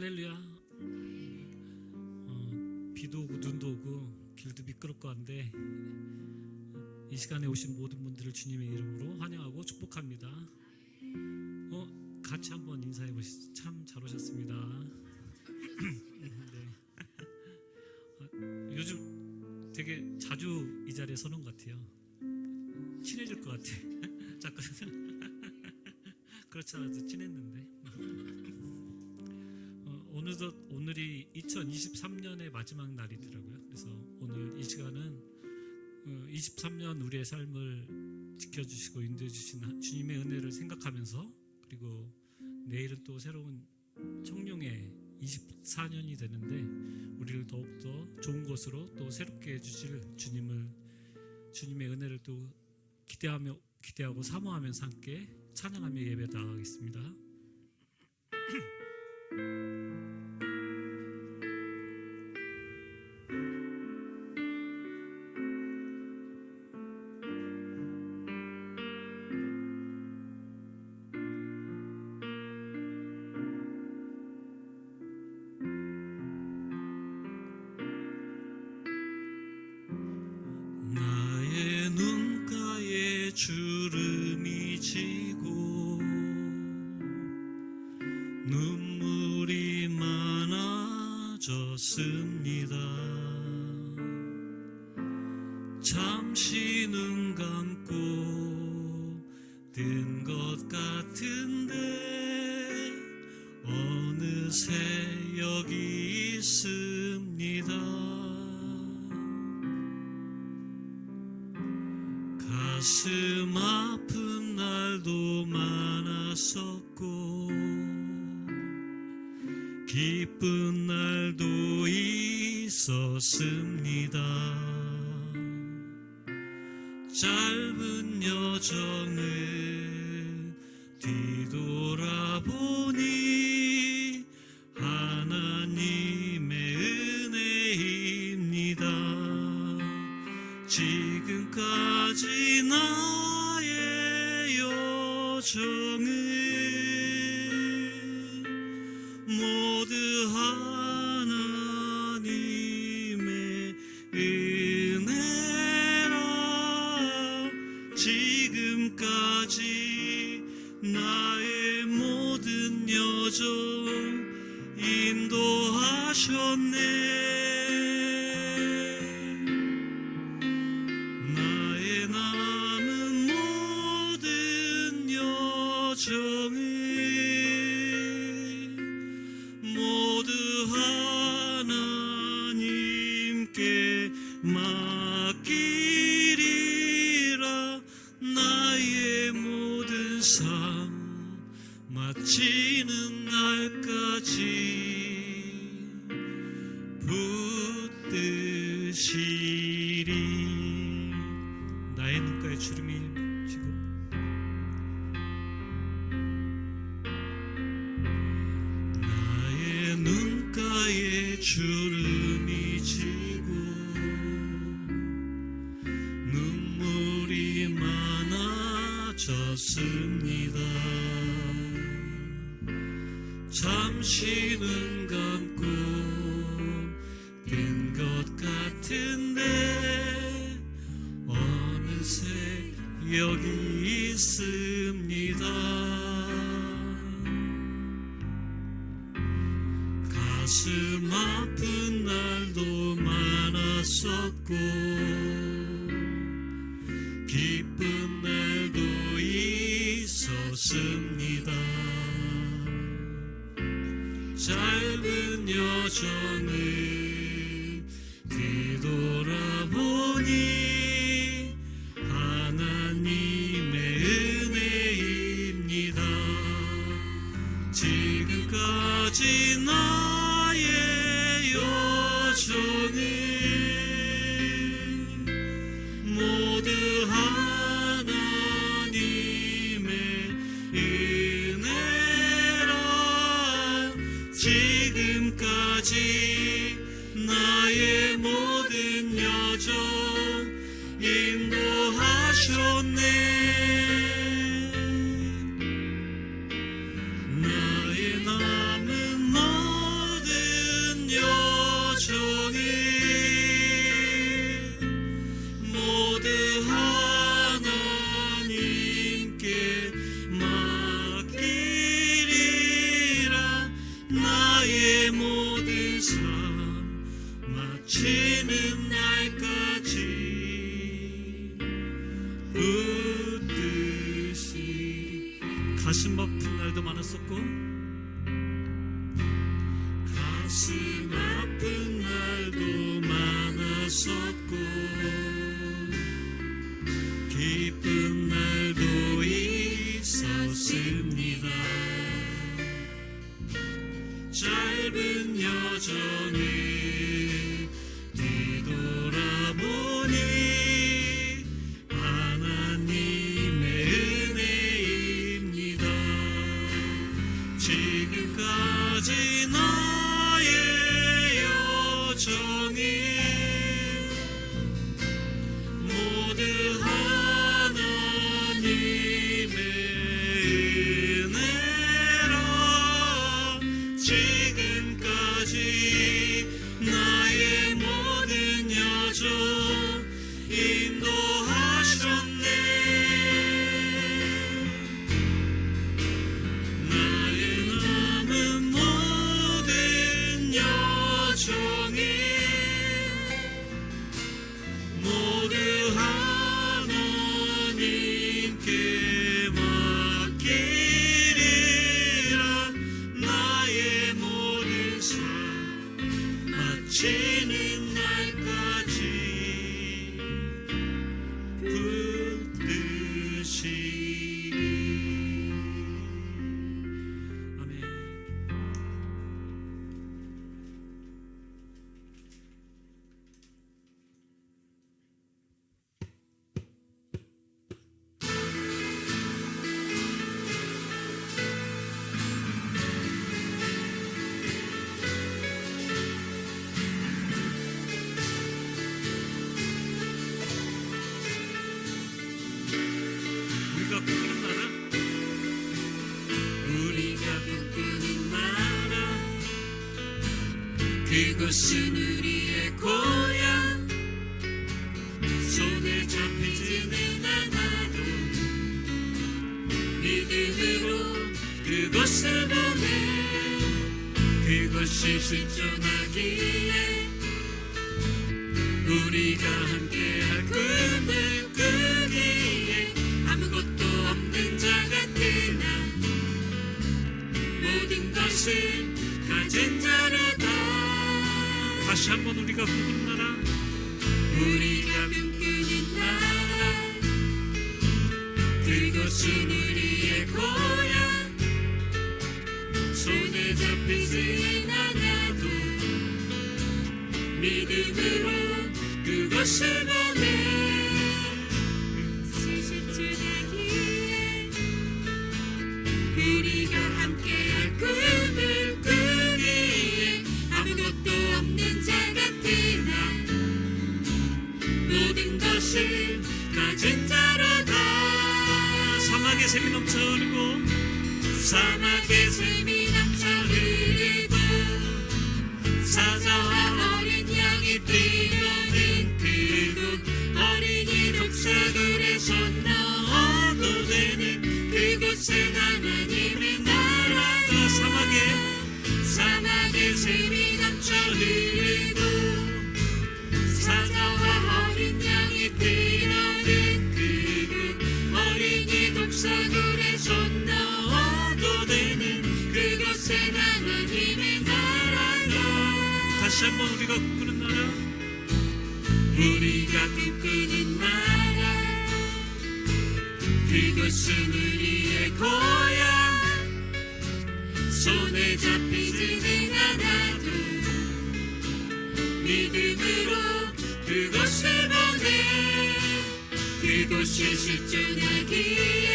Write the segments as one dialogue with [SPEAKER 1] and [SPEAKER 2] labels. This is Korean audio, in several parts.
[SPEAKER 1] 할렐루야. 비도 오고 눈도 오고 길도 미끄럽고 한데 이 시간에 오신 모든 분들을 주님의 이름으로 환영하고 축복합니다. 같이 한번 인사해 보시죠. 참 잘 오셨습니다. 네. 요즘 되게 자주 이 자리에 서는 것 같아요. 친해질 것 같아. 자꾸 그렇지 않아도 친했는데. 오늘이 2023년의 마지막 날이더라고요. 그래서 오늘 이 시간은 23년 우리의 삶을 지켜주시고 인도해 주신 주님의 은혜를 생각하면서, 그리고 내일은 또 새로운 청룡의 24년이 되는데 우리를 더욱더 좋은 것으로 또 새롭게 해주실 주님의 은혜를 또 기대하고 사모하면서 함께 찬양하며 예배 나가겠습니다. 나의 눈가에 주름이 지고 눈물이 많아졌습니다. 잠시 눈 감고 뜬 것 같은데 어느새 여기 있습니다. 가슴 아픈 날도 많았었고 기쁜 날도 있었습니다. 짧은 여정을 뒤돌아보니 하나님의 은혜입니다. 지금까지 나의 여정은 모두 하나님의 은혜라. 지금까지 나의 모든 여정 인도하셨네. 나의 남은 모든 여정을 모두 하나님께 맡기리라. 나의 모든 삶 마치는 날까지 붙드시리. 나의 눈가에 주름이 지고 나의 눈가에 주름이 지고 눈물이 많아졌습니다. 잠시 눈 감고 뜬 것 같은데 어느새 여기 있습니다. 가슴 아픈 날도 많았었고 기쁜 날도 있었습니다. 짧은 여정을 뒤돌아보니 하나님의 은혜입니다. 지금까지 나의 여정을 모두 하나님의 은혜라. 지금까지 나의 모든 여정 인도하셨네. 나의 남은 가슴 아픈 날도 많았었고 가슴 아픈 날도 많았었고 기쁜 날도 있었습니다. 짧은 여정을 뒤돌아보니 하나님의 은혜입니다. 지금까지 나의 여정이 모두 하나님의 은혜라. 지금까지 나의 모든 여정 인도하셨네. 나의 남은 모든 여정이 모두 하나님께 맡기리라. 나의 모든 삶 마치는 날까지 붙드시리. 아멘. 우리가 꿈꾸는 나라, 우리가 꿈꾸는 나라, 그곳은 우리의 고향. 손에 잡히지는 않아도 믿음으로 그곳을 보내. 그곳이 실존하기에 우리가 함께할 꿈을 꾸기에 아무것도 없는 자 같은 나 모든 것을 가진 자로다. 다시 한번 우리가 꿈꾸는 나라, 우리가 꿈꾸는 나라, 그곳은 우리의 고향. 손에 잡히지는 않아도 믿음으로 그곳을 보내. 우리가 함께할 꿈을 꾸기에 아무것도 없는 자 같은 나 모든 것을 가진 자로다. 사막의 샘이 넘쳐 흐르고 사막의 샘이 넘쳐 흐르고 사자와 어린 양이 뛰노는 그곳 어린이 독사들에서 나와도 되는 그곳은 하나님의 나라다. 사막의 샘이 넘쳐 흐르고 사자와 어린 양이 뛰노는 그곳 어린이 독사들에서 나와도 되는 그곳은 하나님의 나라다. 다시 한번 우리가 꿈꾸는 나라, 우리가 꿈꾸는 나라, 그곳은 우리의 고향. 손에 잡히지는 않아도 믿음으로 그곳을 보내. 그곳이 실존하기에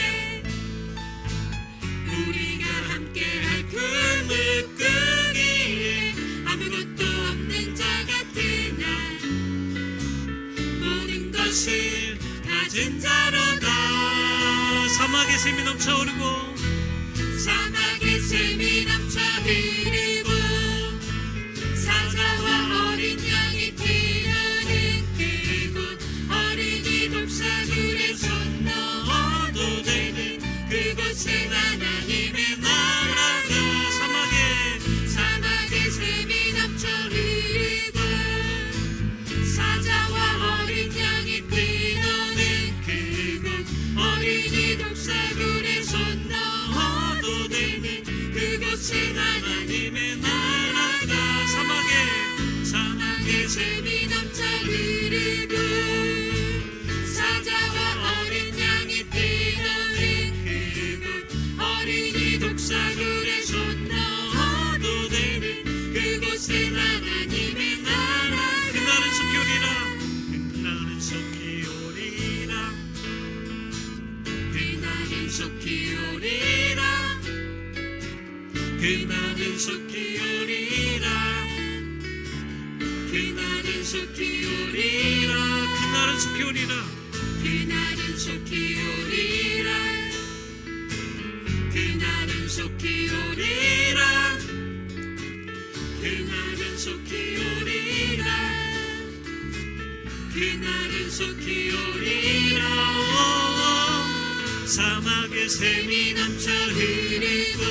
[SPEAKER 1] 우리가 함께할 꿈을 꾸기에 아무것도 없는 자 같은 나 모든 것을 가진 자로다. 사막의 샘이 넘쳐 흐르고 사막의 샘이 넘쳐 흐르고 사자와 어린 양이 뛰노는 그곳 어린이 독사들에서 나와도 되는 그곳은 하나님의 나라다. 사막의 샘이 넘쳐 흐르고 사자와 어린 양이 뛰노는 그곳 어린이 독사들에서 나와 속히 오리라 그날은 속히 오리라 그날은 속히 오리라 그날은 속히 오리라 그날은 속히 오리라 그날은 속히 오리라 그날은 속히 오리라 그날은 속히 오리라 사막에 샘이 넘쳐 흐르고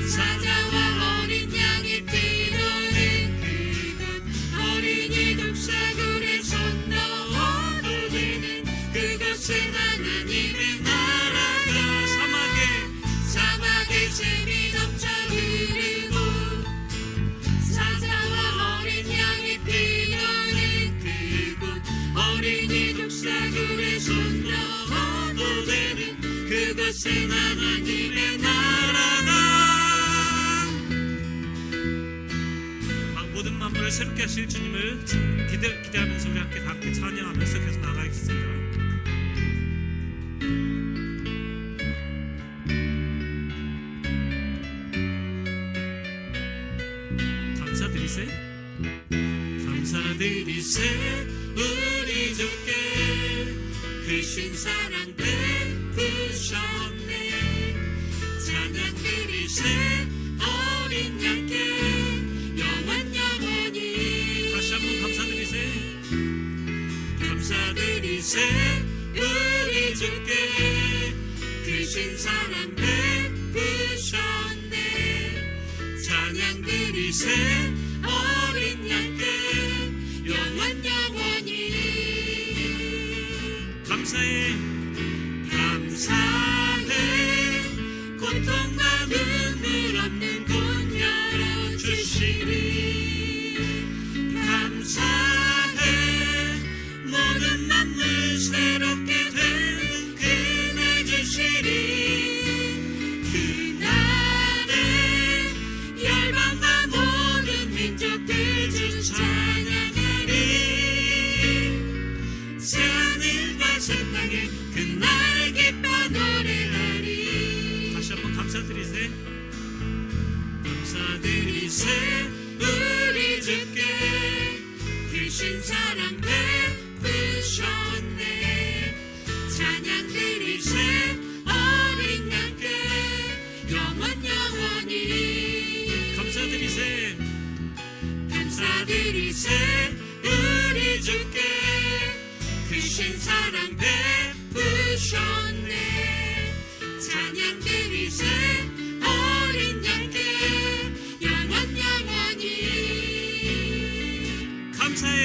[SPEAKER 1] 사자와 어린 양이 뛰노는 그곳 어린이 독사굴에 손 넣어도 되는 그곳은 하나님의 나라가 사막에 샘이 넘쳐 흐르고 사자와 어린 양이 뛰노는 그곳 어린이 독사굴에 손 넣어도 되는 그것은 하나님의 나라가 모든 만물을 새롭게 하실 주님을 기대하면서 우리 함께 찬양하면서 계속 나가겠습니다. 감사드리세 우리 주께 크신 사랑 베푸셨네 찬양드리세 어린 양께 영원히 다시 한번 감사드리세 우리 주께 크신 사랑 베푸셨네 찬양드리세 어린 양께 영원히 감사해 고통과 눈물 없는 문 열어주시리 감사해 모든 만물 새롭게 되는 그날 주시리 그날에 열방과 모든 민족들 주 찬양하리 새하늘과 새 땅에 그날 기뻐 노래하리 다시 한번 감사드리세 우리 주께 크신 사랑 베푸셨네 찬양드리세 어린 양께 영원히 감사드리세 우리 주께 크신 사랑 베푸셨네 찬양드리세 어린 양께 영원히 감사해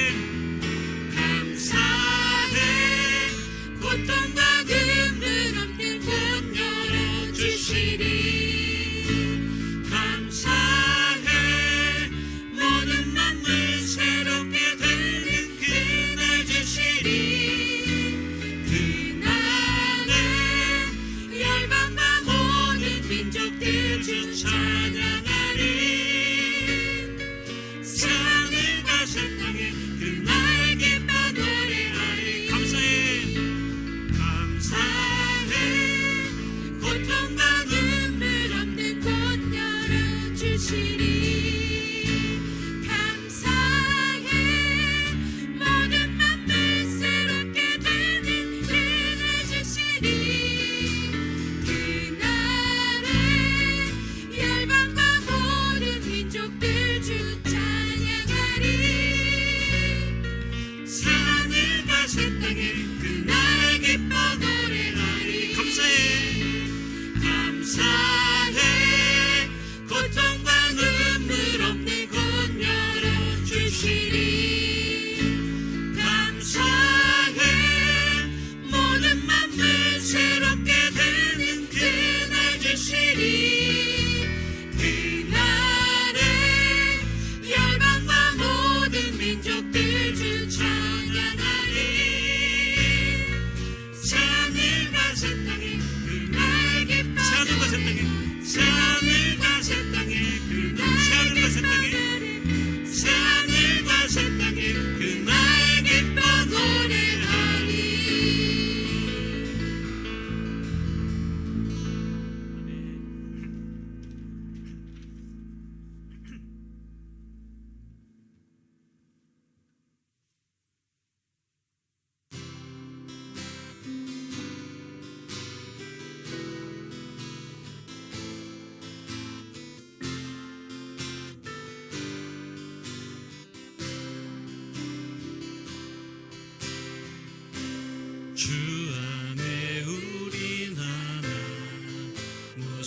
[SPEAKER 1] 고통과 눈물 없는 문 열어주시리 감사해 모든 만물 새롭게 되는 그날 주시리 그날에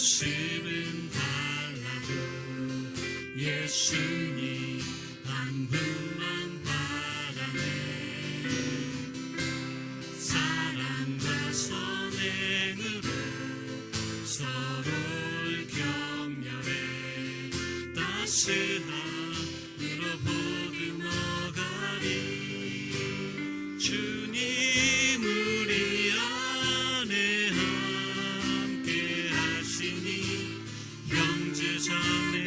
[SPEAKER 1] 몇십은 달라도 예수님 한 분만 바라네. 사랑과 선행으로 서로를 격려해 따스함으로 보듬어가리. 주님 우리 안에 함께 하시니 형제자매의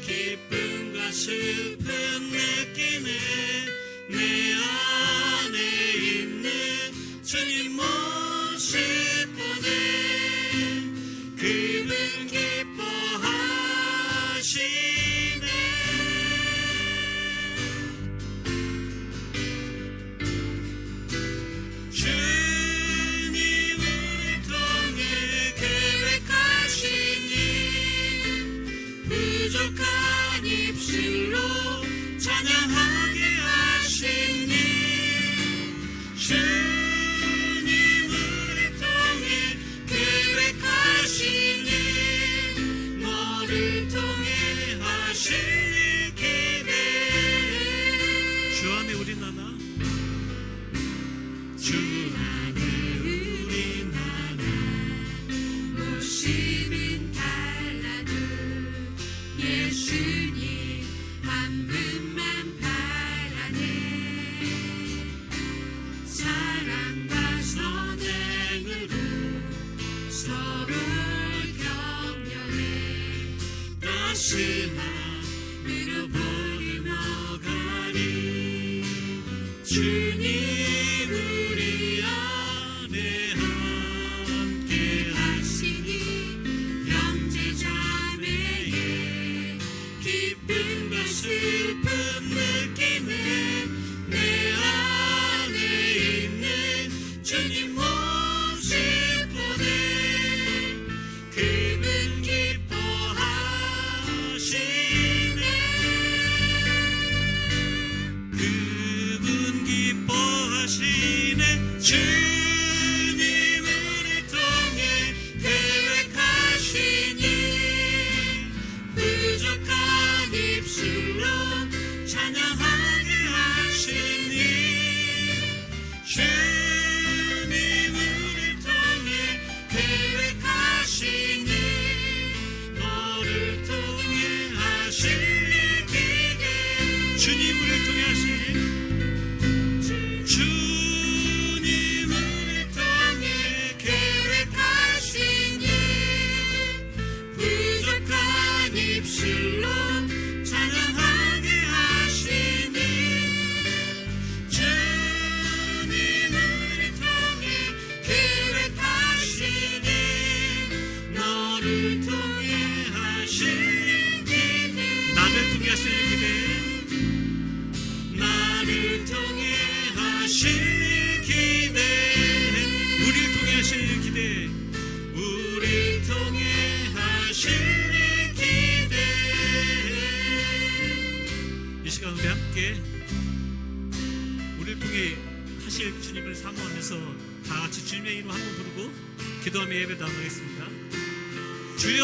[SPEAKER 1] 기쁨과 슬픔 느끼네. 내 안에 있는 주님 모습 보네. 그분 기뻐하시네. 주님 우리 통해 계획하신 일 부족한 입술로 찬양하게 하신 일. 주님 우리 통해 계획하신 일 너를 통해 하실 일 기대해. 주 안에 우리 나나 주 안에 우리 나나
[SPEAKER 2] 몇십은 달라도 예수님 한 분만 바라네. 사랑과 선행으로 서로를 격려해 따스함으로 보듬어가리. 주님 우리 안에 함께 하시니 형제자매의 기쁨과 슬픔 느끼네. 내 안에 있는 주님 모습 보네. 그분 기뻐하시네. 그분 기뻐하시네. 주님 우리 통해 계획하신 일 부족한 입술로 찬양하게 하신 일. 주님 우리 통해 계획하신 일 너를 통해 하실 일 기대해. 주님 우리 통해 하신 일. 주님 우리 통해 계획하신 일 부족한 입술로 찬양하게 하신 일. 주님 우리 통해 계획하신 일 너를 통해 하실 일 기대. 나를 통해 하실 일 기대. 나를 통해 하실 일 기대해. 우리를 통해 하실 일 기대해. 우리를 통해 하실 일 기대해. 이 시간 우리 함께 우리를 통해 하실 주님을 사모하면서 다 같이 주님의 이름 한번 부르고 기도하며 예배 나누겠습니다. 주여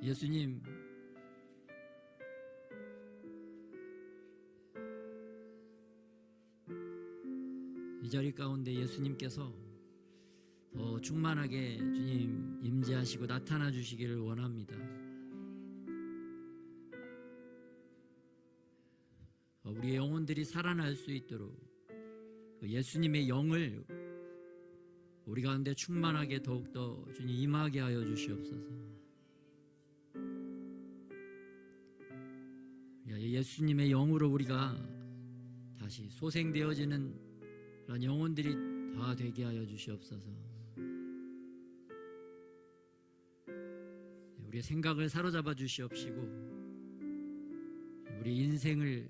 [SPEAKER 3] 예수님, 이 자리 가운데 예수님께서 더 충만하게 주님 임재하시고 나타나 주시기를 원합니다. 우리의 영혼들이 살아날 수 있도록 예수님의 영을 우리 가운데 충만하게 더욱더 주님 임하게 하여 주시옵소서. 예수님의 영으로 우리가 다시 소생되어지는 그런 영혼들이 다 되게 하여 주시옵소서. 우리의 생각을 사로잡아 주시옵시고 우리 인생을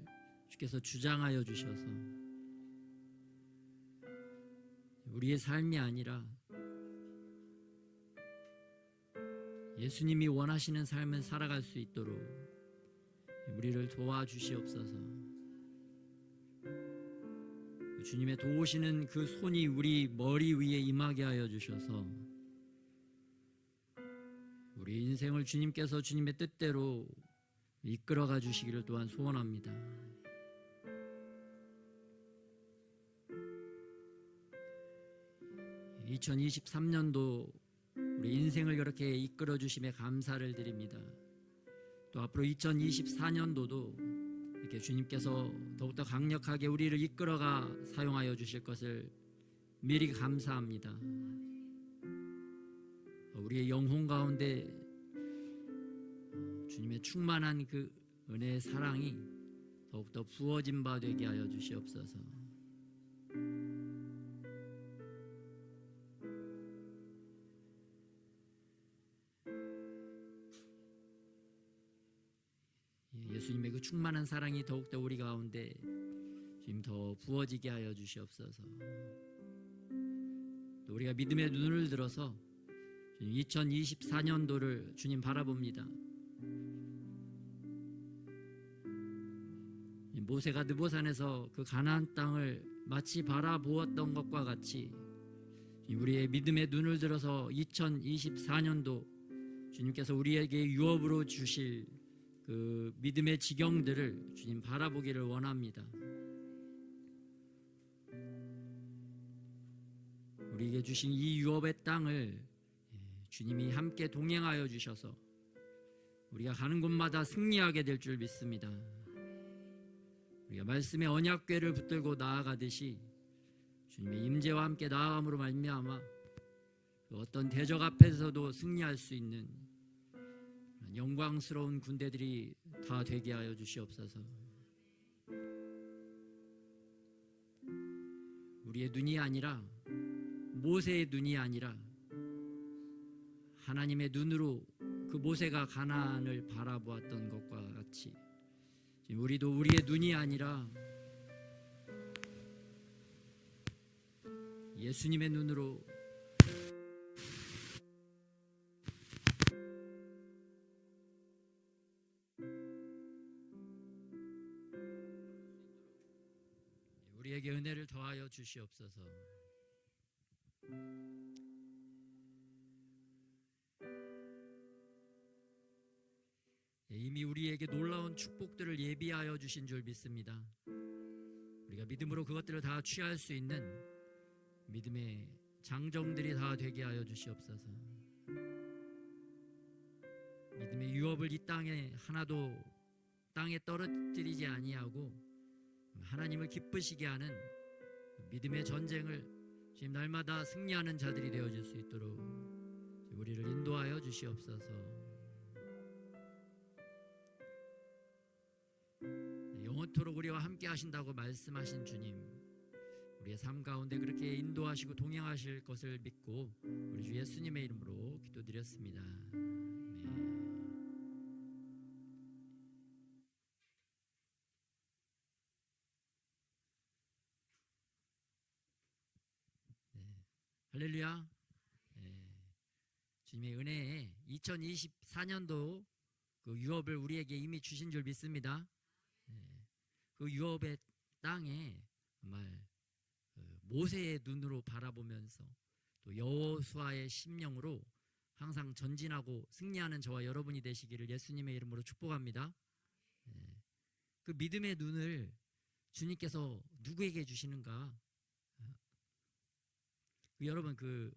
[SPEAKER 3] 주께서 주장하여 주셔서 우리의 삶이 아니라 예수님이 원하시는 삶을 살아갈 수 있도록 우리를 도와주시옵소서. 주님의 도우시는 그 손이 우리 머리 위에 임하게 하여 주셔서 우리 인생을 주님께서 주님의 뜻대로 이끌어가 주시기를 또한 소원합니다. (2023년도) 우리 인생을 그렇게 이끌어 주심에 감사를 드립니다. 또 앞으로 2024년도도 이렇게 주님께서 더욱더 강력하게 우리를 이끌어가 사용하여 주실 것을 미리 감사합니다. 우리의 영혼 가운데 주님의 충만한 그 은혜의 사랑이 더욱더 부어진 바 되게 하여 주시옵소서. 예수님의 그 충만한 사랑이 더욱더 우리 가운데 주님 더 부어지게 하여 주시옵소서. 또 우리가 믿음의 눈을 들어서 2024년도를 주님 바라봅니다. 모세가 느보산에서 그 가나안 땅을 마치 바라보았던 것과 같이 우리의 믿음의 눈을 들어서 2024년도 주님께서 우리에게 유업으로 주실 그 믿음의 지경들을 주님 바라보기를 원합니다. 우리에게 주신 이 유업의 땅을 주님이 함께 동행하여 주셔서 우리가 가는 곳마다 승리하게 될 줄 믿습니다. 우리가 말씀의 언약궤를 붙들고 나아가듯이 주님의 임재와 함께 나아감으로 말미암아 어떤 대적 앞에서도 승리할 수 있는 영광스러운 군대들이 다 되게 하여 주시옵소서. 우리의 눈이 아니라 모세의 눈이 아니라 하나님의 눈으로 그 모세가 가나안을 바라보았던 것과 같이 우리도 우리의 눈이 아니라 예수님의 눈으로 우리에게 은혜를 더하여 주시옵소서. 이미 우리에게 놀라운 축복들을 예비하여 주신 줄 믿습니다. 우리가 믿음으로 그것들을 다 취할 수 있는 믿음의 장정들이 다 되게 하여 주시옵소서. 믿음의 유업을 이 땅에 하나도 땅에 떨어뜨리지 아니하고 하나님을 기쁘시게 하는 믿음의 전쟁을 지금 날마다 승리하는 자들이 되어질 수 있도록 우리를 인도하여 주시옵소서. 영원토록 우리와 함께 하신다고 말씀하신 주님, 우리의 삶 가운데 그렇게 인도하시고 동행하실 것을 믿고 우리 주 예수님의 이름으로 기도드렸습니다. 할렐루야. 주님의 은혜에 2024년도 그 유업을 우리에게 이미 주신 줄 믿습니다. 그 유업의 땅에 정말 모세의 눈으로 바라보면서 또 여호수아의 심령으로 항상 전진하고 승리하는 저와 여러분이 되시기를 예수님의 이름으로 축복합니다. 그 믿음의 눈을 주님께서 누구에게 주시는가? 여러분 여러분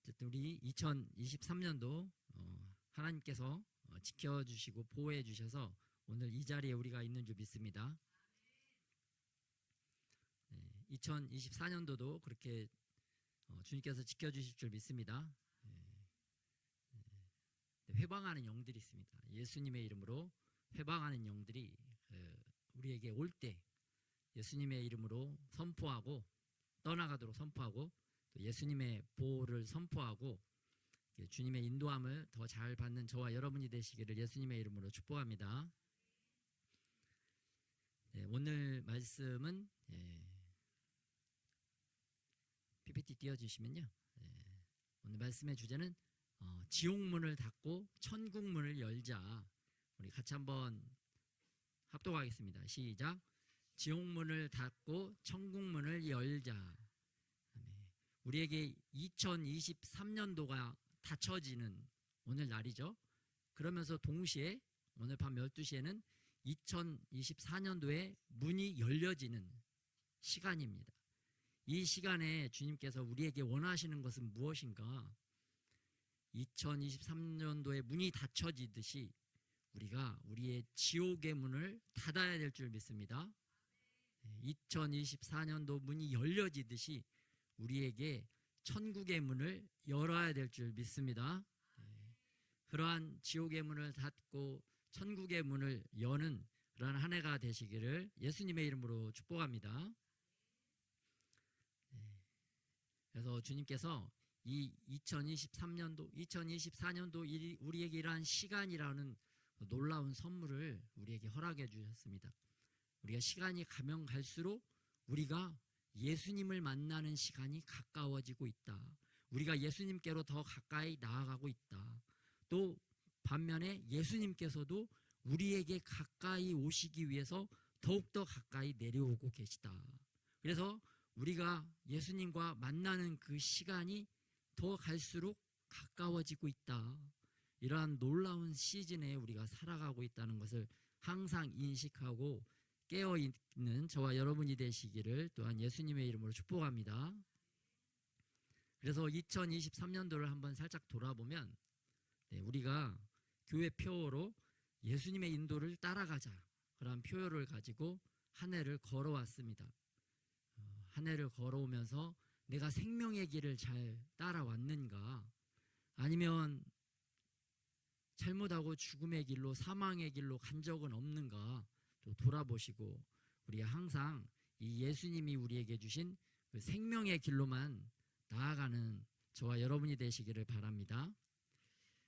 [SPEAKER 3] 어쨌든 우리 2023년도 하나님께서 지켜주시고 보호해 주셔서 오늘 이 자리에 우리가 있는 줄 믿습니다. 2024년도도 그렇게 주님께서 지켜주실 줄 믿습니다. 회방하는 영들이 있습니다. 예수님의 이름으로 회방하는 영들이 우리에게 올 때 예수님의 이름으로 선포하고 떠나가도록 선포하고 또 예수님의 보호를 선포하고 주님의 인도함을 더 잘 받는 저와 여러분이 되시기를 예수님의 이름으로 축복합니다. 오늘 말씀은 PPT 띄워주시면요. 오늘 말씀의 주제는 지옥문을 닫고 천국문을 열자. 우리 같이 한번 합독하겠습니다. 시작. 지옥문을 닫고 천국문을 열자. 우리에게 2023년도가 닫혀지는 오늘 날이죠. 그러면서 동시에 오늘 밤 12시에는 2024년도에 문이 열려지는 시간입니다. 이 시간에 주님께서 우리에게 원하시는 것은 무엇인가? 2023년도에 문이 닫혀지듯이 우리가 우리의 지옥의 문을 닫아야 될 줄 믿습니다. 2024년도 문이 열려지듯이 우리에게 천국의 문을 열어야 될 줄 믿습니다. 그러한 지옥의 문을 닫고 천국의 문을 여는 그러한 한 해가 되시기를 예수님의 이름으로 축복합니다. 그래서 주님께서 이 2024년도 우리에게 이러한 시간이라는 놀라운 선물을 우리에게 허락해 주셨습니다. 우리가 시간이 가면 갈수록 우리가 예수님을 만나는 시간이 가까워지고 있다. 우리가 예수님께로 더 가까이 나아가고 있다. 또 반면에 예수님께서도 우리에게 가까이 오시기 위해서 더욱더 가까이 내려오고 계시다. 그래서 우리가 예수님과 만나는 그 시간이 더 갈수록 가까워지고 있다. 이러한 놀라운 시즌에 우리가 살아가고 있다는 것을 항상 인식하고 깨어있는 저와 여러분이 되시기를 또한 예수님의 이름으로 축복합니다. 그래서 2023년도를 한번 살짝 돌아보면 우리가 교회 표어로 예수님의 인도를 따라가자 그런 표어를 가지고 한 해를 걸어왔습니다. 한 해를 걸어오면서 내가 생명의 길을 잘 따라왔는가, 아니면 잘못하고 죽음의 길로 사망의 길로 간 적은 없는가 또 돌아보시고 우리가 항상 이 예수님이 우리에게 주신 그 생명의 길로만 나아가는 저와 여러분이 되시기를 바랍니다.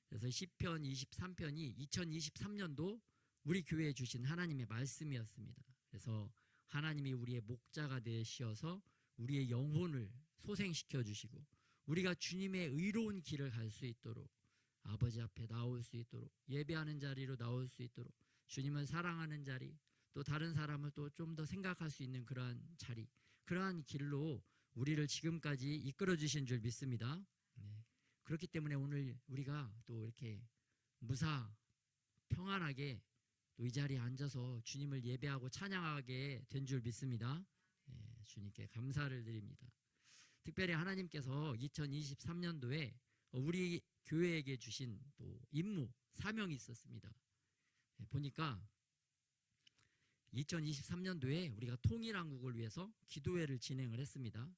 [SPEAKER 3] 그래서 시편 23편이 2023년도 우리 교회에 주신 하나님의 말씀이었습니다. 그래서 하나님이 우리의 목자가 되시어서 우리의 영혼을 소생시켜 주시고 우리가 주님의 의로운 길을 갈 수 있도록 아버지 앞에 나올 수 있도록 예배하는 자리로 나올 수 있도록 주님을 사랑하는 자리, 또 다른 사람을 또 좀 더 생각할 수 있는 그러한 자리, 그러한 길로 우리를 지금까지 이끌어 주신 줄 믿습니다. 그렇기 때문에 오늘 우리가 또 이렇게 무사 평안하게 또 이 자리에 앉아서 주님을 예배하고 찬양하게 된 줄 믿습니다. 주님께 감사를 드립니다. 특별히 하나님께서 2023년도에 우리 교회에게 주신 또 임무, 사명이 있었습니다. 보니까 2023년도에 우리가 통일한국을 위해서 기도회를 진행을 했습니다.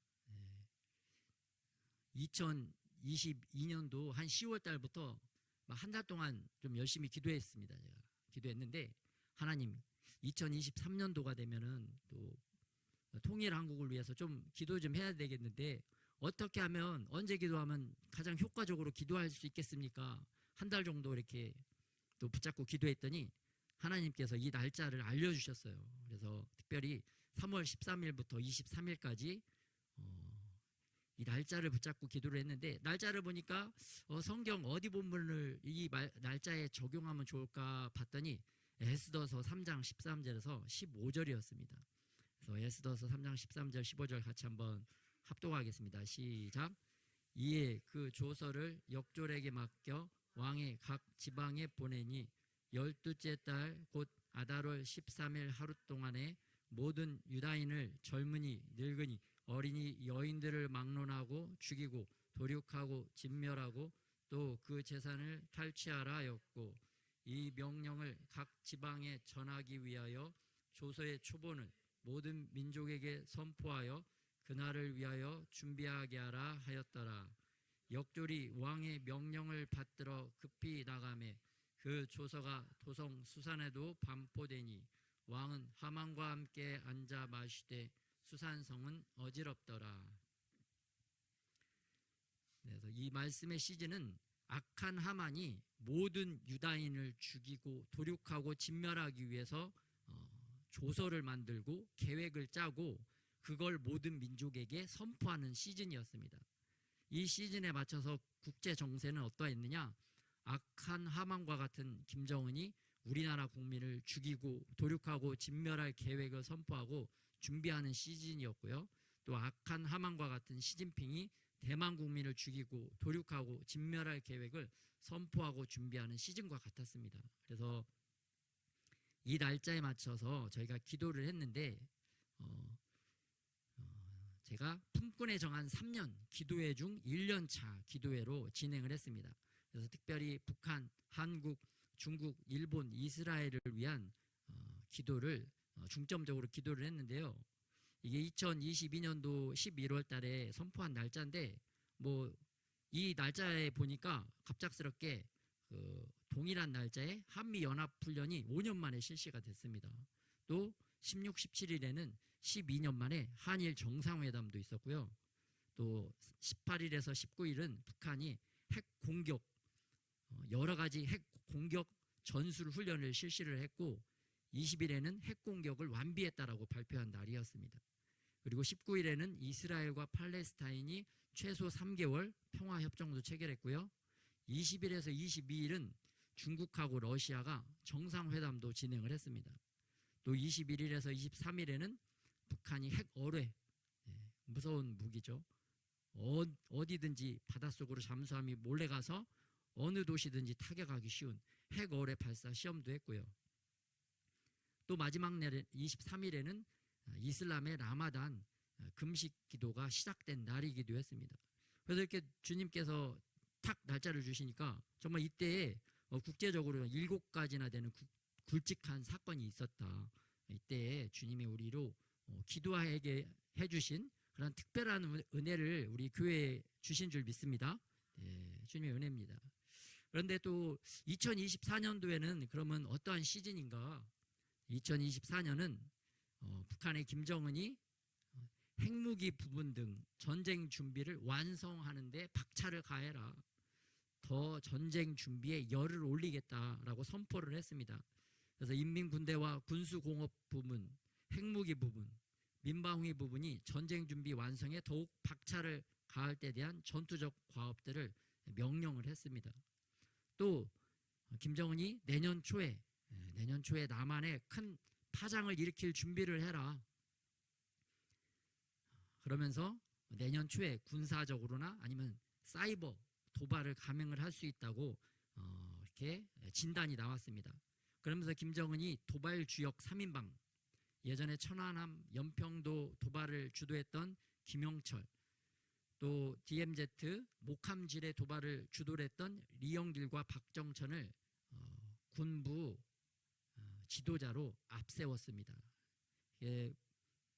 [SPEAKER 3] 2022년도 한 10월 달부터 한 달 동안 좀 열심히 기도했습니다. 제가 기도했는데 하나님 2023년도가 되면은 또 통일한국을 위해서 좀 기도 좀 해야 되겠는데 어떻게 하면 언제 기도하면 가장 효과적으로 기도할 수 있겠습니까? 한 달 정도 이렇게 또 붙잡고 기도했더니 하나님께서 이 날짜를 알려주셨어요. 그래서 특별히 3월 13일부터 23일까지 이 날짜를 붙잡고 기도를 했는데 날짜를 보니까 성경 어디 본문을 이 날짜에 적용하면 좋을까 봤더니 에스더서 3장 13절에서 15절이었습니다. 그래서 에스더서 3장 13절 15절 같이 한번 합독하겠습니다. 시작. 이에 그 조서를 역졸에게 맡겨 왕의 각 지방에 보내니 12째 달 곧 아달월 13일 하루 동안에 모든 유다인을 젊은이 늙은이 어린이 여인들을 막론하고 죽이고 도륙하고 진멸하고 또 그 재산을 탈취하라 하였고 이 명령을 각 지방에 전하기 위하여 조서의 초본을 모든 민족에게 선포하여 그날을 위하여 준비하게 하라 하였더라. 역졸이 왕의 명령을 받들어 급히 나가매 그 조서가 도성 수산에도 반포되니 왕은 하만과 함께 앉아 마시되 수산성은 어지럽더라. 그래서 이 말씀의 시즌은 악한 하만이 모든 유다인을 죽이고 도륙하고 진멸하기 위해서 조서를 만들고 계획을 짜고 그걸 모든 민족에게 선포하는 시즌이었습니다. 이 시즌에 맞춰서 국제 정세는 어떠했느냐? 악한 하만과 같은 김정은이 우리나라 국민을 죽이고 도륙하고 진멸할 계획을 선포하고 준비하는 시즌이었고요. 또 악한 하만과 같은 시진핑이 대만 국민을 죽이고 도륙하고 진멸할 계획을 선포하고 준비하는 시즌과 같았습니다. 그래서 이 날짜에 맞춰서 저희가 기도를 했는데 제가 품꾼에 정한 3년 기도회 중 1년 차 기도회로 진행을 했습니다. 그래서 특별히 북한, 한국, 중국, 일본, 이스라엘을 위한 기도를 중점적으로 기도를 했는데요. 이게 2022년도 11월 달에 선포한 날짜인데 이 날짜에 보니까 갑작스럽게 동일한 날짜에 한미연합훈련이 5년 만에 실시가 됐습니다. 또 16, 17일에는 12년 만에 한일 정상회담도 있었고요. 또 18일에서 19일은 북한이 핵 공격, 여러 가지 핵 공격 전술 훈련을 실시를 했고 20일에는 핵 공격을 완비했다라고 발표한 날이었습니다. 그리고 19일에는 이스라엘과 팔레스타인이 최소 3개월 평화협정도 체결했고요. 20일에서 22일은 중국하고 러시아가 정상회담도 진행을 했습니다. 또 21일에서 23일에는 북한이 핵 어뢰, 무서운 무기죠. 어디든지 바닷속으로 잠수함이 몰래 가서 어느 도시든지 타격하기 쉬운 핵 어뢰 발사 시험도 했고요. 또 마지막 날 23일에는 이슬람의 라마단 금식 기도가 시작된 날이기도 했습니다. 그래서 이렇게 주님께서 탁 날짜를 주시니까 정말 이때에 국제적으로 7가지나 되는 굵직한 사건이 있었다. 이때에 주님이 우리로 기도하게 해주신 그런 특별한 은혜를 우리 교회에 주신 줄 믿습니다. 주님의 은혜입니다. 그런데 또 2024년도에는 그러면 어떠한 시즌인가? 2024년은 북한의 김정은이 핵무기 부분 등 전쟁 준비를 완성하는 데 박차를 가해라. 더 전쟁 준비에 열을 올리겠다라고 선포를 했습니다. 그래서 인민군대와 군수공업 부문, 핵무기 부분, 민방위 부분이 전쟁 준비 완성에 더욱 박차를 가할 때 대한 전투적 과업들을 명령을 했습니다. 또 김정은이 내년 초에 남한에 큰 파장을 일으킬 준비를 해라. 그러면서 내년 초에 군사적으로나 아니면 사이버 도발을 감행을 할 수 있다고 이렇게 진단이 나왔습니다. 그러면서 김정은이 도발 주역 3인방, 예전에 천안함, 연평도 도발을 주도했던 김영철, 또 DMZ 목함질의 도발을 주도를 했던 리영길과 박정천을 군부 지도자로 앞세웠습니다.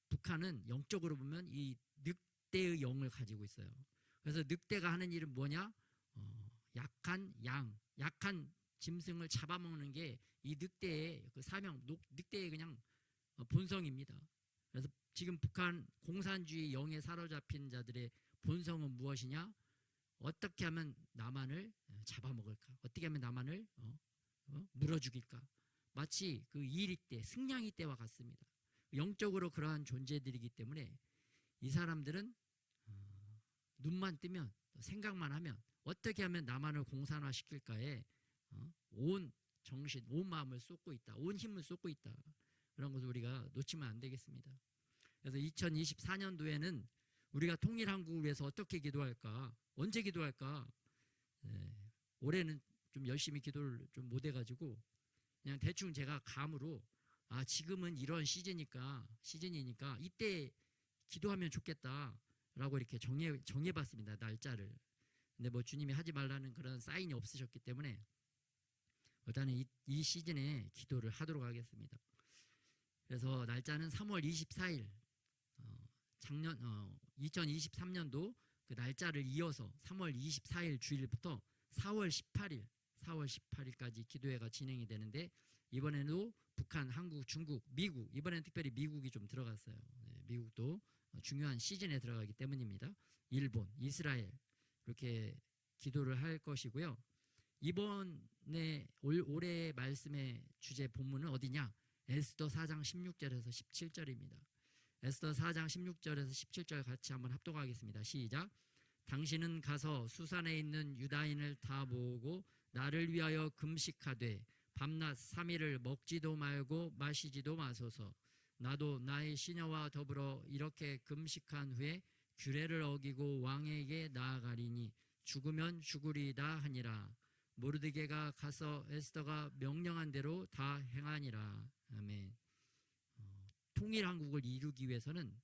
[SPEAKER 3] 북한은 영적으로 보면 이 늑대의 영을 가지고 있어요. 그래서 늑대가 하는 일은 뭐냐? 약한 양, 약한 짐승을 잡아먹는 게 이 늑대의 그 사명, 늑대의 그냥 본성입니다. 그래서 지금 북한 공산주의 영에 사로잡힌 자들의 본성은 무엇이냐? 어떻게 하면 남한을 잡아먹을까? 어떻게 하면 남한을 물어 죽일까? 마치 그 이리 때, 승냥이 때와 같습니다. 영적으로 그러한 존재들이기 때문에 이 사람들은 눈만 뜨면 생각만 하면 어떻게 하면 남한을 공산화시킬까에 온 정신, 온 마음을 쏟고 있다. 온 힘을 쏟고 있다. 그런 것을 우리가 놓치면 안 되겠습니다. 그래서 2024년도에는 우리가 통일한국을 위해서 어떻게 기도할까? 언제 기도할까? 올해는 좀 열심히 기도를 좀 못 해가지고 그냥 대충 제가 감으로 지금은 이런 시즌이니까 이때 기도하면 좋겠다라고 이렇게 정해봤습니다. 날짜를. 근데 뭐 주님이 하지 말라는 그런 사인이 없으셨기 때문에 일단은 이 시즌에 기도를 하도록 하겠습니다. 그래서 날짜는 3월 24일 작년 2023년도 그 날짜를 이어서 3월 24일 주일부터 4월 18일까지 기도회가 진행이 되는데 이번에도 북한, 한국, 중국, 미국 이번에는 특별히 미국이 좀 들어갔어요. 미국도 중요한 시즌에 들어가기 때문입니다. 일본, 이스라엘 이렇게 기도를 할 것이고요. 이번에 올해 말씀의 주제 본문은 어디냐? 에스더 4장 16절에서 17절입니다. 에스더 4장 16절에서 17절 같이 한번 합독하겠습니다. 시작. 당신은 가서 수산에 있는 유다인을 다 모으고 나를 위하여 금식하되 밤낮 3일을 먹지도 말고 마시지도 마소서. 나도 나의 시녀와 더불어 이렇게 금식한 후에 규례를 어기고 왕에게 나아가리니 죽으면 죽으리다 하니라. 모르드게가 가서 에스더가 명령한 대로 다 행하니라. 아멘. 통일한국을 이루기 위해서는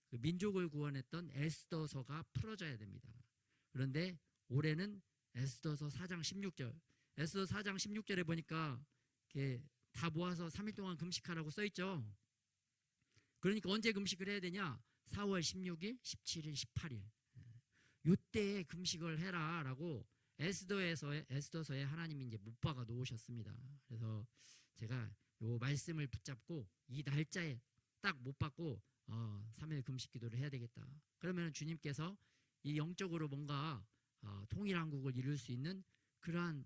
[SPEAKER 3] 그 민족을 구원했던 에스더서가 풀어져야 됩니다. 그런데 올해는 에스더서 4장 16절. 에스더 4장 16절에 보니까 이렇게 다 모아서 3일 동안 금식하라고 써있죠. 그러니까 언제 금식을 해야 되냐? 4월 16일, 17일, 18일. 요때 금식을 해라라고 에스더서에 하나님이 이제 못 박아 놓으셨습니다. 그래서 제가 요 말씀을 붙잡고 이 날짜에 딱 못 받고 3일 금식 기도를 해야 되겠다. 그러면 주님께서 이 영적으로 뭔가 통일한국을 이룰 수 있는 그러한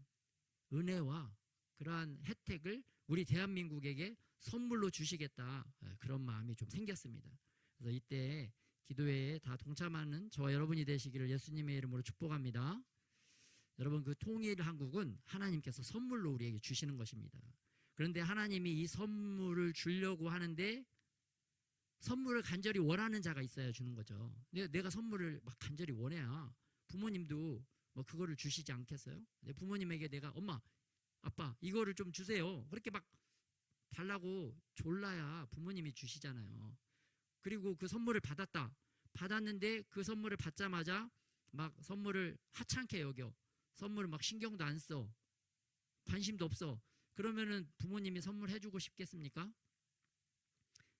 [SPEAKER 3] 은혜와 그러한 혜택을 우리 대한민국에게 선물로 주시겠다. 그런 마음이 좀 생겼습니다. 그래서 이때 기도회에 다 동참하는 저와 여러분이 되시기를 예수님의 이름으로 축복합니다. 여러분, 그 통일한국은 하나님께서 선물로 우리에게 주시는 것입니다. 그런데 하나님이 이 선물을 주려고 하는데 선물을 간절히 원하는 자가 있어야 주는 거죠. 내가 선물을 막 간절히 원해야 부모님도 뭐 그거를 주시지 않겠어요? 부모님에게 내가 엄마, 아빠 이거를 좀 주세요. 그렇게 막 달라고 졸라야 부모님이 주시잖아요. 그리고 그 선물을 받았는데 그 선물을 받자마자 막 선물을 하찮게 여겨. 선물을 막 신경도 안 써. 관심도 없어. 그러면은 부모님이 선물 해주고 싶겠습니까?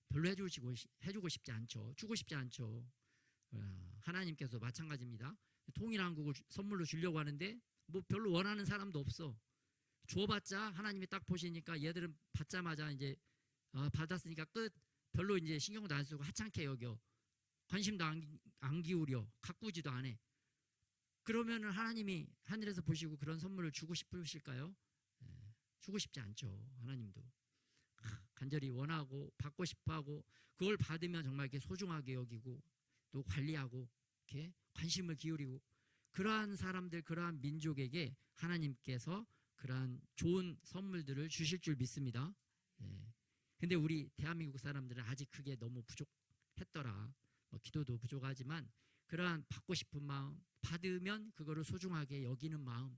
[SPEAKER 3] 별로 해주고 싶지 않죠. 주고 싶지 않죠. 하나님께서 마찬가지입니다. 통일한국을 선물로 주려고 하는데 뭐 별로 원하는 사람도 없어. 줘봤자 하나님이 딱 보시니까 얘들은 받자마자 이제 받았으니까 끝. 별로 이제 신경도 안 쓰고 하찮게 여겨. 관심도 안 기울여. 가꾸지도 안 해. 그러면은 하나님이 하늘에서 보시고 그런 선물을 주고 싶으실까요? 주고 싶지 않죠. 하나님도 간절히 원하고 받고 싶어하고 그걸 받으면 정말 이렇게 소중하게 여기고 또 관리하고 이렇게 관심을 기울이고 그러한 사람들, 그러한 민족에게 하나님께서 그러한 좋은 선물들을 주실 줄 믿습니다. 근데 우리 대한민국 사람들은 아직 그게 너무 부족했더라. 뭐 기도도 부족하지만 그러한 받고 싶은 마음, 받으면 그거를 소중하게 여기는 마음,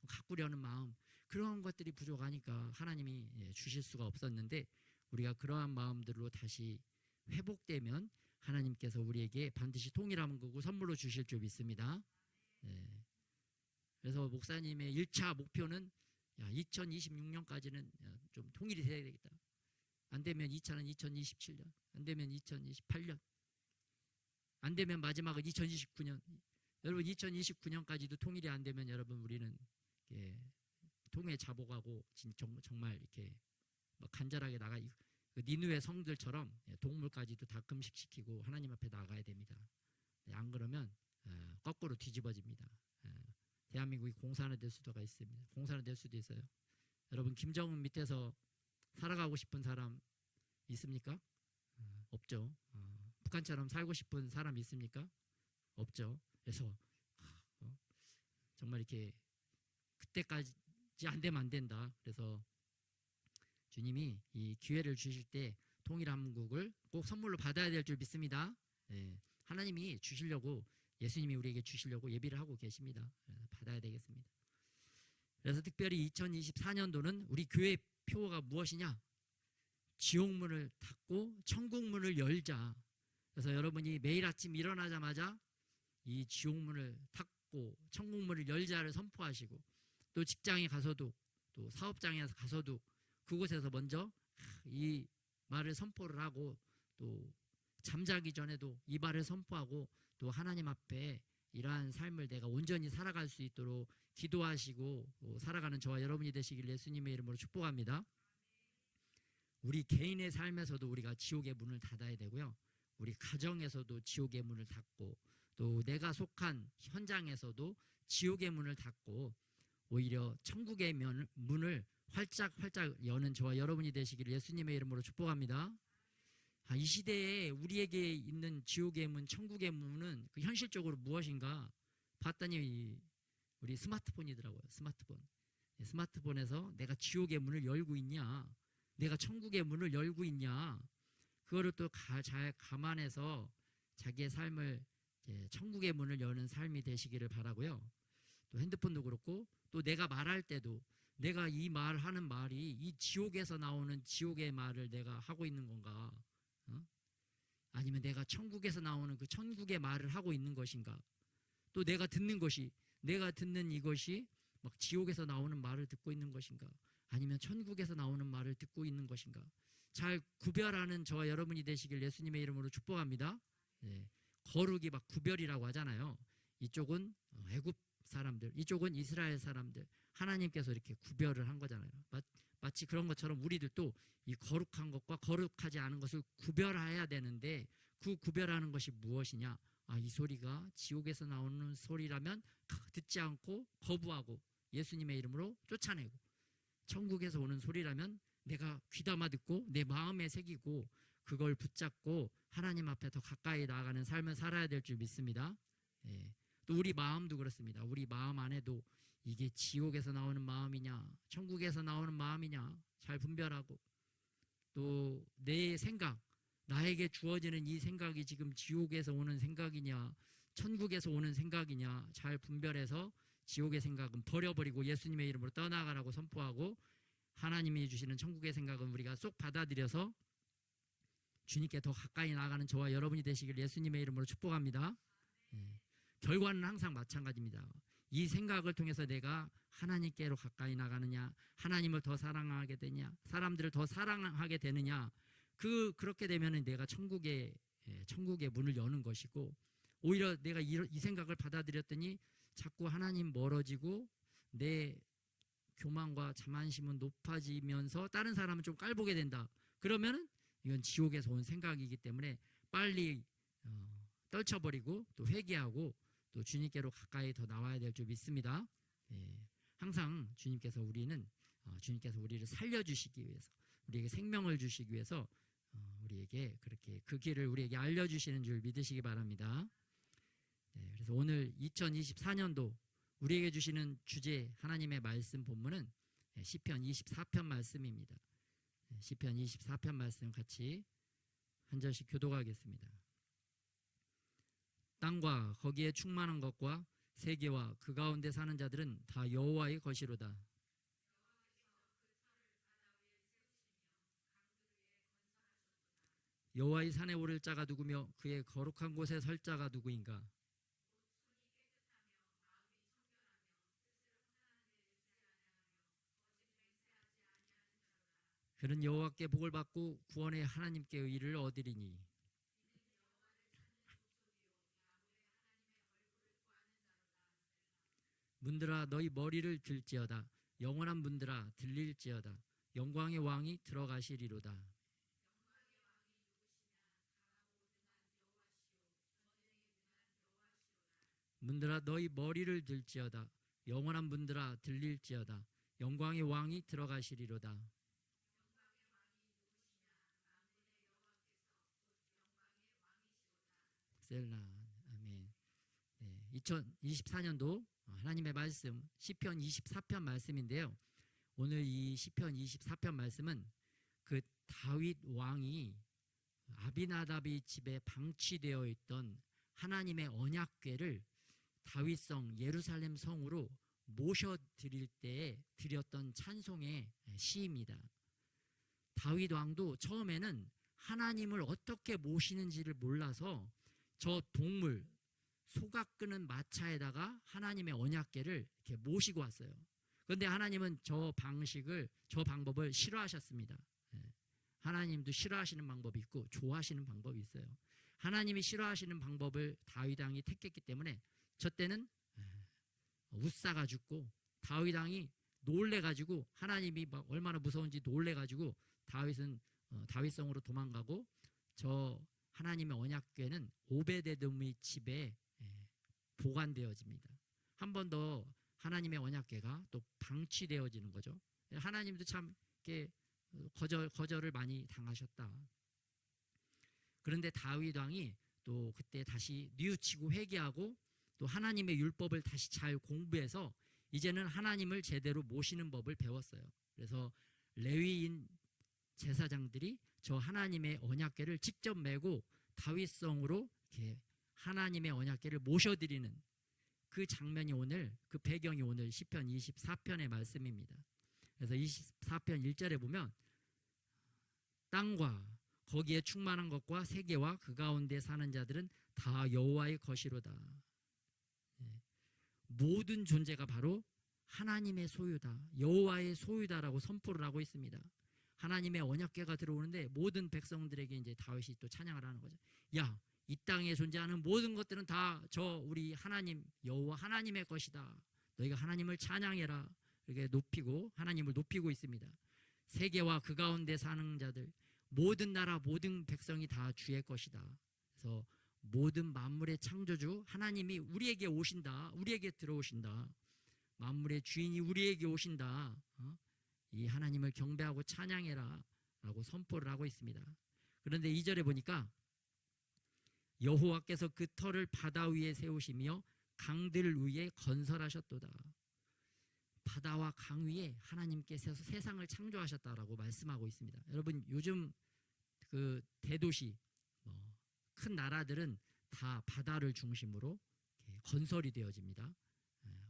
[SPEAKER 3] 가꾸려는 마음, 그런 것들이 부족하니까 하나님이 주실 수가 없었는데 우리가 그러한 마음들로 다시 회복되면 하나님께서 우리에게 반드시 통일한국을 선물로 주실 줄 믿습니다. 그래서 목사님의 1차 목표는 2026년까지는 좀 통일이 돼야 되겠다. 안 되면 2차는 2027년, 안 되면 2028년, 안 되면 마지막은 2029년. 여러분 2029년까지도 통일이 안 되면 여러분 우리는 통에 자복하고 정말 이렇게 간절하게 그 니느웨 성들처럼 동물까지도 다 금식시키고 하나님 앞에 나가야 됩니다. 안 그러면 거꾸로 뒤집어집니다. 대한민국이 공산화될 수도 있습니다. 공산화될 수도 있어요. 여러분 김정은 밑에서 살아가고 싶은 사람 있습니까? 없죠. 북한처럼 살고 싶은 사람 있습니까? 없죠. 그래서 정말 이렇게 그때까지 안 되면 안 된다. 그래서 주님이 이 기회를 주실 때 통일한국을 꼭 선물로 받아야 될 줄 믿습니다. 예, 하나님이 주시려고, 예수님이 우리에게 주시려고 예비를 하고 계십니다. 받아야 되겠습니다. 그래서 특별히 2024년도는 우리 교회 표어가 무엇이냐? 지옥문을 닫고 천국문을 열자. 그래서 여러분이 매일 아침 일어나자마자 이 지옥문을 닫고 천국문을 열자를 선포하시고, 또 직장에 가서도, 또 사업장에 가서도 그곳에서 먼저 이 말을 선포를 하고, 또 잠자기 전에도 이 말을 선포하고, 또 하나님 앞에 이러한 삶을 내가 온전히 살아갈 수 있도록 기도하시고 살아가는 저와 여러분이 되시길 예수님의 이름으로 축복합니다. 우리 개인의 삶에서도 우리가 지옥의 문을 닫아야 되고요, 우리 가정에서도 지옥의 문을 닫고, 또 내가 속한 현장에서도 지옥의 문을 닫고, 오히려 천국의 문을 활짝 여는 저와 여러분이 되시기를 예수님의 이름으로 축복합니다. 이 시대에 우리에게 있는 지옥의 문, 천국의 문은 그 현실적으로 무엇인가 봤더니 우리 스마트폰이더라고요. 스마트폰에서 내가 지옥의 문을 열고 있냐, 내가 천국의 문을 열고 있냐, 그거를 또 잘 감안해서 자기의 삶을 천국의 문을 여는 삶이 되시기를 바라고요. 또 핸드폰도 그렇고, 또 내가 말할 때도 내가 이 말하는 말이 이 지옥에서 나오는 지옥의 말을 내가 하고 있는 건가, 아니면 내가 천국에서 나오는 그 천국의 말을 하고 있는 것인가, 또 내가 듣는 이것이 막 지옥에서 나오는 말을 듣고 있는 것인가, 아니면 천국에서 나오는 말을 듣고 있는 것인가, 잘 구별하는 저와 여러분이 되시길 예수님의 이름으로 축복합니다. 거룩이 막 구별이라고 하잖아요. 이쪽은 애굽 사람들, 이쪽은 이스라엘 사람들, 하나님께서 이렇게 구별을 한 거잖아요. 마치 그런 것처럼 우리들도 이 거룩한 것과 거룩하지 않은 것을 구별해야 되는데, 그 구별하는 것이 무엇이냐? 이 소리가 지옥에서 나오는 소리라면 듣지 않고 거부하고 예수님의 이름으로 쫓아내고, 천국에서 오는 소리라면 내가 귀담아 듣고 내 마음에 새기고 그걸 붙잡고 하나님 앞에 더 가까이 나아가는 삶을 살아야 될 줄 믿습니다. 또 우리 마음도 그렇습니다. 우리 마음 안에도 이게 지옥에서 나오는 마음이냐, 천국에서 나오는 마음이냐 잘 분별하고, 또 내 생각, 나에게 주어지는 이 생각이 지금 지옥에서 오는 생각이냐, 천국에서 오는 생각이냐 잘 분별해서 지옥의 생각은 버려버리고 예수님의 이름으로 떠나가라고 선포하고, 하나님이 주시는 천국의 생각은 우리가 쏙 받아들여서 주님께 더 가까이 나아가는 저와 여러분이 되시길 예수님의 이름으로 축복합니다. 결과는 항상 마찬가지입니다. 이 생각을 통해서 내가 하나님께로 가까이 나가느냐, 하나님을 더 사랑하게 되냐, 사람들을 더 사랑하게 되느냐, 그렇게 되면 내가 천국의 문을 여는 것이고, 오히려 내가 이 생각을 받아들였더니 자꾸 하나님 멀어지고 내 교만과 자만심은 높아지면서 다른 사람은 좀 깔보게 된다. 그러면은 이건 지옥에서 온 생각이기 때문에 빨리 떨쳐버리고 또 회개하고 또 주님께로 가까이 더 나와야 될 줄 믿습니다. 항상 주님께서 우리를 살려주시기 위해서, 우리에게 생명을 주시기 위해서 우리에게 그렇게 그 길을 우리에게 알려주시는 줄 믿으시기 바랍니다. 그래서 오늘 2024년도 우리에게 주시는 주제, 하나님의 말씀 본문은 시편 24편 말씀입니다. 시편 24편 말씀 같이 한 절씩 교독하겠습니다. 땅과 거기에 충만한 것과 세계와 그 가운데 사는 자들은 다 여호와의 것이로다. 여호와의 산에 오를 자가 누구며 그의 거룩한 곳에 설 자가 누구인가? 그는 여호와께 복을 받고 구원의 하나님께 의를 얻으리니. 문들아 너희 머리를 들지어다. 영원한 문들아 들릴지어다. 영광의 왕이 들어가시리로다. 문들아 너희 머리를 들지어다. 영원한 문들아 들릴지어다. 영광의 왕이 들어가시리로다. 셀라. 아멘. 2024년도 하나님의 말씀 시편 24편 말씀인데요. 오늘 이 시편 24편 말씀은 그 다윗 왕이 아비나답의 집에 방치되어 있던 하나님의 언약궤를 다윗성 예루살렘 성으로 모셔드릴 때에 드렸던 찬송의 시입니다. 다윗 왕도 처음에는 하나님을 어떻게 모시는지를 몰라서 저 동물 소각 끄는 마차에다가 하나님의 언약궤를 이렇게 모시고 왔어요. 그런데 하나님은 저 방법을 싫어하셨습니다. 하나님도 싫어하시는 방법이 있고 좋아하시는 방법이 있어요. 하나님이 싫어하시는 방법을 다윗 왕이 택했기 때문에 저 때는 웃사가 죽고 다윗 왕이 놀래가지고 하나님이 막 얼마나 무서운지 놀래가지고 다윗은 다윗성으로 도망가고 저 하나님의 언약궤는 오베데돔의 집에 보관되어집니다. 한 번 더 하나님의 언약궤가 또 방치되어지는 거죠. 하나님도 참 이렇게 거절을 많이 당하셨다. 그런데 다윗 왕이 또 그때 다시 뉘우치고 회개하고 또 하나님의 율법을 다시 잘 공부해서 이제는 하나님을 제대로 모시는 법을 배웠어요. 그래서 레위인 제사장들이 저 하나님의 언약궤를 직접 메고 다윗성으로 이렇게 하나님의 언약궤를 모셔드리는 그 장면이 오늘, 그 배경이 오늘 시편 24편의 말씀입니다. 그래서 24편 1절에 보면 땅과 거기에 충만한 것과 세계와 그 가운데 사는 자들은 다 여호와의 것이로다. 모든 존재가 바로 하나님의 소유다, 여호와의 소유다라고 선포를 하고 있습니다. 하나님의 언약궤가 들어오는데 모든 백성들에게 이제 다윗이 또 찬양을 하는 거죠. 야, 이 땅에 존재하는 모든 것들은 다 저 우리 하나님 여호와 하나님의 것이다. 너희가 하나님을 찬양해라. 이렇게 높이고 하나님을 높이고 있습니다. 세계와 그 가운데 사는 자들, 모든 나라 모든 백성이 다 주의 것이다. 그래서 모든 만물의 창조주 하나님이 우리에게 오신다. 우리에게 들어오신다. 만물의 주인이 우리에게 오신다. 이 하나님을 경배하고 찬양해라 라고 선포를 하고 있습니다. 그런데 2절에 보니까 여호와께서 그 터를 바다 위에 세우시며 강들 위에 건설하셨도다. 바다와 강 위에 하나님께서 세상을 창조하셨다라고 말씀하고 있습니다. 여러분, 요즘 그 대도시 큰 나라들은 다 바다를 중심으로 건설이 되어집니다.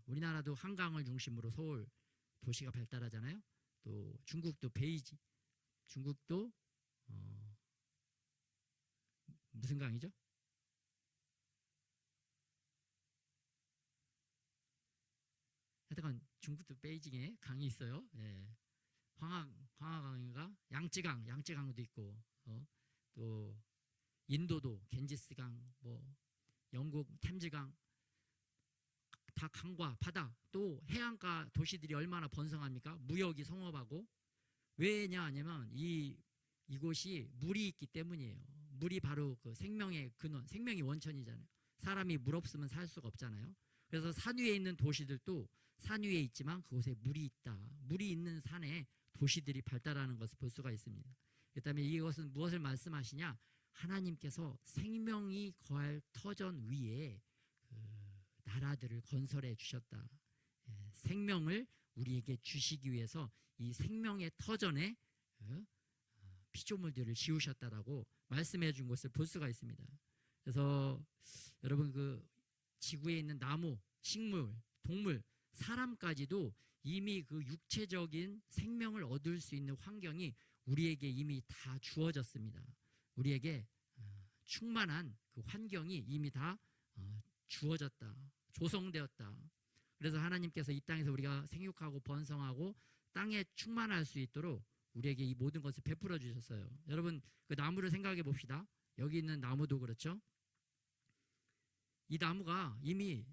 [SPEAKER 3] 우리나라도 한강을 중심으로 서울 도시가 발달하잖아요. 또 중국도 베이징, 중국도 무슨 강이죠? 하여튼 중국도 베이징에 강이 있어요. 황하강인가? 양쯔강도 있고, 또 인도도 겐지스강, 영국 템즈강, 다 강과 바다, 또 해안가 도시들이 얼마나 번성합니까? 무역이 성업하고. 왜냐 하냐면 이곳이 물이 있기 때문이에요. 물이 바로 그 생명의 근원, 생명이 원천이잖아요. 사람이 물 없으면 살 수가 없잖아요. 그래서 산 위에 있는 도시들도 산 위에 있지만 그곳에 물이 있다. 물이 있는 산에 도시들이 발달하는 것을 볼 수가 있습니다. 그다음에 이것은 무엇을 말씀하시냐? 하나님께서 생명이 거할 터전 위에 나라들을 건설해 주셨다. 생명을 우리에게 주시기 위해서 이 생명의 터전에 피조물들을 지으셨다라고 말씀해 준 것을 볼 수가 있습니다. 그래서 여러분, 그 지구에 있는 나무, 식물, 동물, 사람까지도 이미 그 육체적인 생명을 얻을 수 있는 환경이 우리에게 이미 다 주어졌습니다. 우리에게 충만한 그 환경이 이미 다 주어졌다, 조성되었다. 그래서 하나님께서 이 땅에서 우리가 생육하고 번성하고 땅에 충만할 수 있도록 우리에게 이 모든 것을 베풀어 주셨어요. 여러분, 그 나무를 생각해 봅시다. 여기 있는 나무도 그렇죠. 이 나무가 이미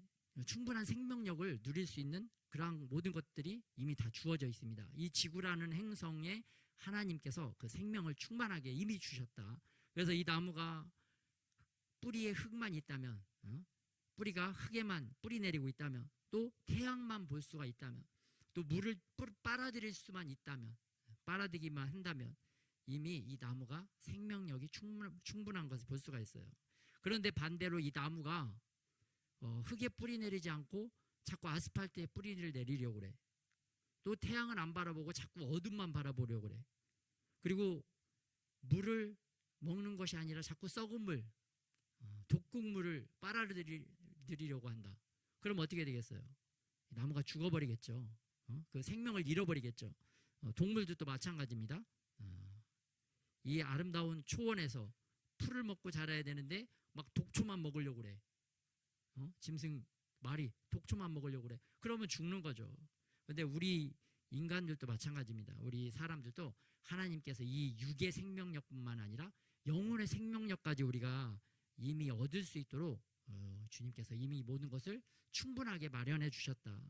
[SPEAKER 3] 충분한 생명력을 누릴 수 있는 그러한 모든 것들이 이미 다 주어져 있습니다. 이 지구라는 행성에 하나님께서 그 생명을 충만하게 이미 주셨다. 그래서 이 나무가 뿌리에 흙만 있다면, 뿌리가 흙에만 뿌리 내리고 있다면, 또 태양만 볼 수가 있다면, 또 물을 빨아들일 수만 있다면, 빨아들이기만 한다면 이미 이 나무가 생명력이 충분한 것을 볼 수가 있어요. 그런데 반대로 이 나무가 흙에 뿌리 내리지 않고 자꾸 아스팔트에 뿌리를 내리려고 그래. 또 태양은 안 바라보고 자꾸 어둠만 바라보려고 그래. 그리고 물을 먹는 것이 아니라 자꾸 썩은 물, 독극물을 빨아들이려고 한다. 그럼 어떻게 되겠어요? 나무가 죽어버리겠죠. 그 생명을 잃어버리겠죠. 동물도 또 마찬가지입니다. 이 아름다운 초원에서 풀을 먹고 자라야 되는데 막 독초만 먹으려고 그래. 짐승 말이 독초만 먹으려고 그래. 그러면 죽는 거죠. 근데 우리 인간들도 마찬가지입니다. 우리 사람들도 하나님께서 이 육의 생명력뿐만 아니라 영혼의 생명력까지 우리가 이미 얻을 수 있도록 주님께서 이미 모든 것을 충분하게 마련해 주셨다.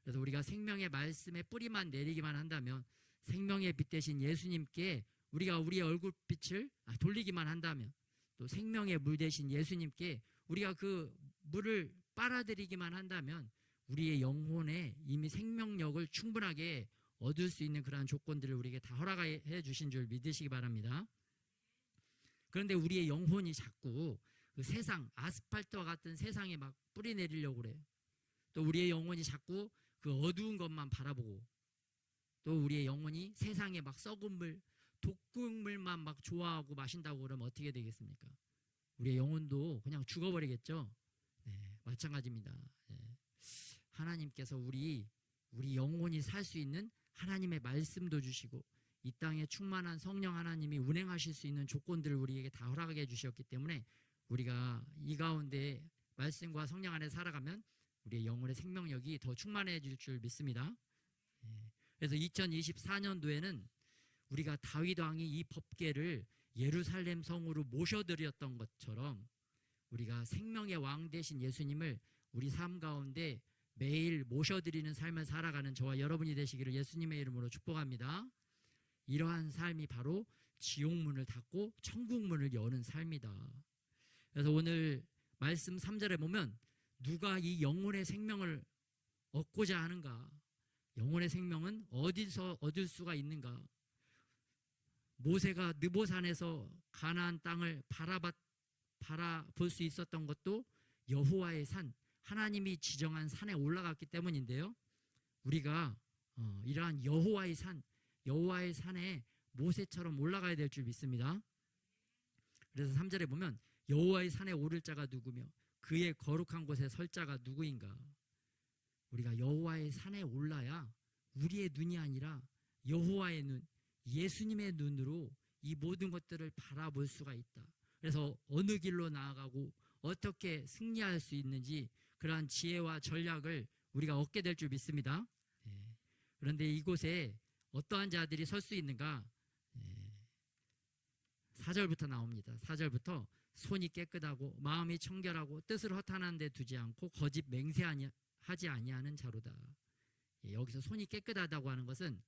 [SPEAKER 3] 그래서 우리가 생명의 말씀에 뿌리만 내리기만 한다면, 생명의 빛 대신 예수님께 우리가 우리의 얼굴빛을 돌리기만 한다면, 또 생명의 물 대신 예수님께 우리가 그 물을 빨아들이기만 한다면 우리의 영혼에 이미 생명력을 충분하게 얻을 수 있는 그러한 조건들을 우리에게 다 허락해 주신 줄 믿으시기 바랍니다. 그런데 우리의 영혼이 자꾸 그 세상, 아스팔트와 같은 세상에 막 뿌리 내리려고 그래요. 또 우리의 영혼이 자꾸 그 어두운 것만 바라보고, 또 우리의 영혼이 세상에 막 썩은 물, 독극물만 막 좋아하고 마신다고 그러면 어떻게 되겠습니까? 우리의 영혼도 그냥 죽어버리겠죠. 네, 마찬가지입니다. 네. 하나님께서 우리 영혼이 살 수 있는 하나님의 말씀도 주시고, 이 땅에 충만한 성령 하나님이 운행하실 수 있는 조건들을 우리에게 다 허락해 주셨기 때문에 우리가 이 가운데 말씀과 성령 안에 살아가면 우리의 영혼의 생명력이 더 충만해질 줄 믿습니다. 그래서 2024년도에는 우리가 다윗 왕이 이 법궤를 예루살렘 성으로 모셔드렸던 것처럼 우리가 생명의 왕 되신 예수님을 우리 삶 가운데 매일 모셔드리는 삶을 살아가는 저와 여러분이 되시기를 예수님의 이름으로 축복합니다. 이러한 삶이 바로 지옥문을 닫고 천국문을 여는 삶이다. 그래서 오늘 말씀 3절에 보면 누가 이 영혼의 생명을 얻고자 하는가? 영혼의 생명은 어디서 얻을 수가 있는가? 모세가 느보산에서 가나안 땅을 바라볼 수 있었던 것도 여호와의 산, 하나님이 지정한 산에 올라갔기 때문인데요. 우리가 이러한 여호와의 산에 모세처럼 올라가야 될 줄 믿습니다. 그래서 3절에 보면 여호와의 산에 오를 자가 누구며 그의 거룩한 곳에 설 자가 누구인가? 우리가 여호와의 산에 올라야 우리의 눈이 아니라 여호와의 눈, 예수님의 눈으로 이 모든 것들을 바라볼 수가 있다. 그래서 어느 길로 나아가고 어떻게 승리할 수 있는지 그러한 지혜와 전략을 우리가 얻게 될 줄 믿습니다. 그런데 이곳에 어떠한 자들이 설 수 있는가? 4절부터 나옵니다. 4절부터 손이 깨끗하고 마음이 청결하고 뜻을 허탄한 데 두지 않고 거짓 맹세하지 아니하는 자로다. 여기서 손이 깨끗하다고 하는 것은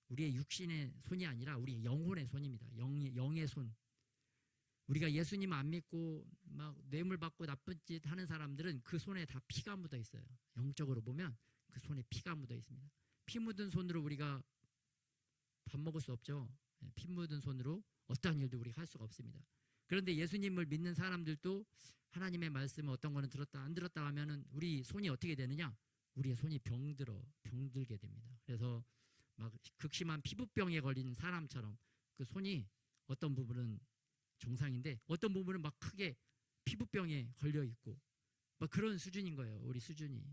[SPEAKER 3] 우리의 육신의 손이 아니라 우리의 영혼의 손입니다. 영의 손. 우리가 예수님 안 믿고 막 뇌물 받고 나쁜 짓 하는 사람들은 그 손에 다 피가 묻어 있어요. 영적으로 보면 그 손에 피가 묻어 있습니다. 피 묻은 손으로 우리가 밥 먹을 수 없죠. 피 묻은 손으로 어떠한 일도 우리가 할 수가 없습니다. 그런데 예수님을 믿는 사람들도 하나님의 말씀을 어떤 거는 들었다 안 들었다 하면은 우리 손이 어떻게 되느냐? 우리의 손이 병들게 됩니다. 그래서 막 극심한 피부병에 걸린 사람처럼 그 손이 어떤 부분은 정상인데 어떤 부분은 막 크게 피부병에 걸려 있고 막 그런 수준인 거예요. 우리 수준이.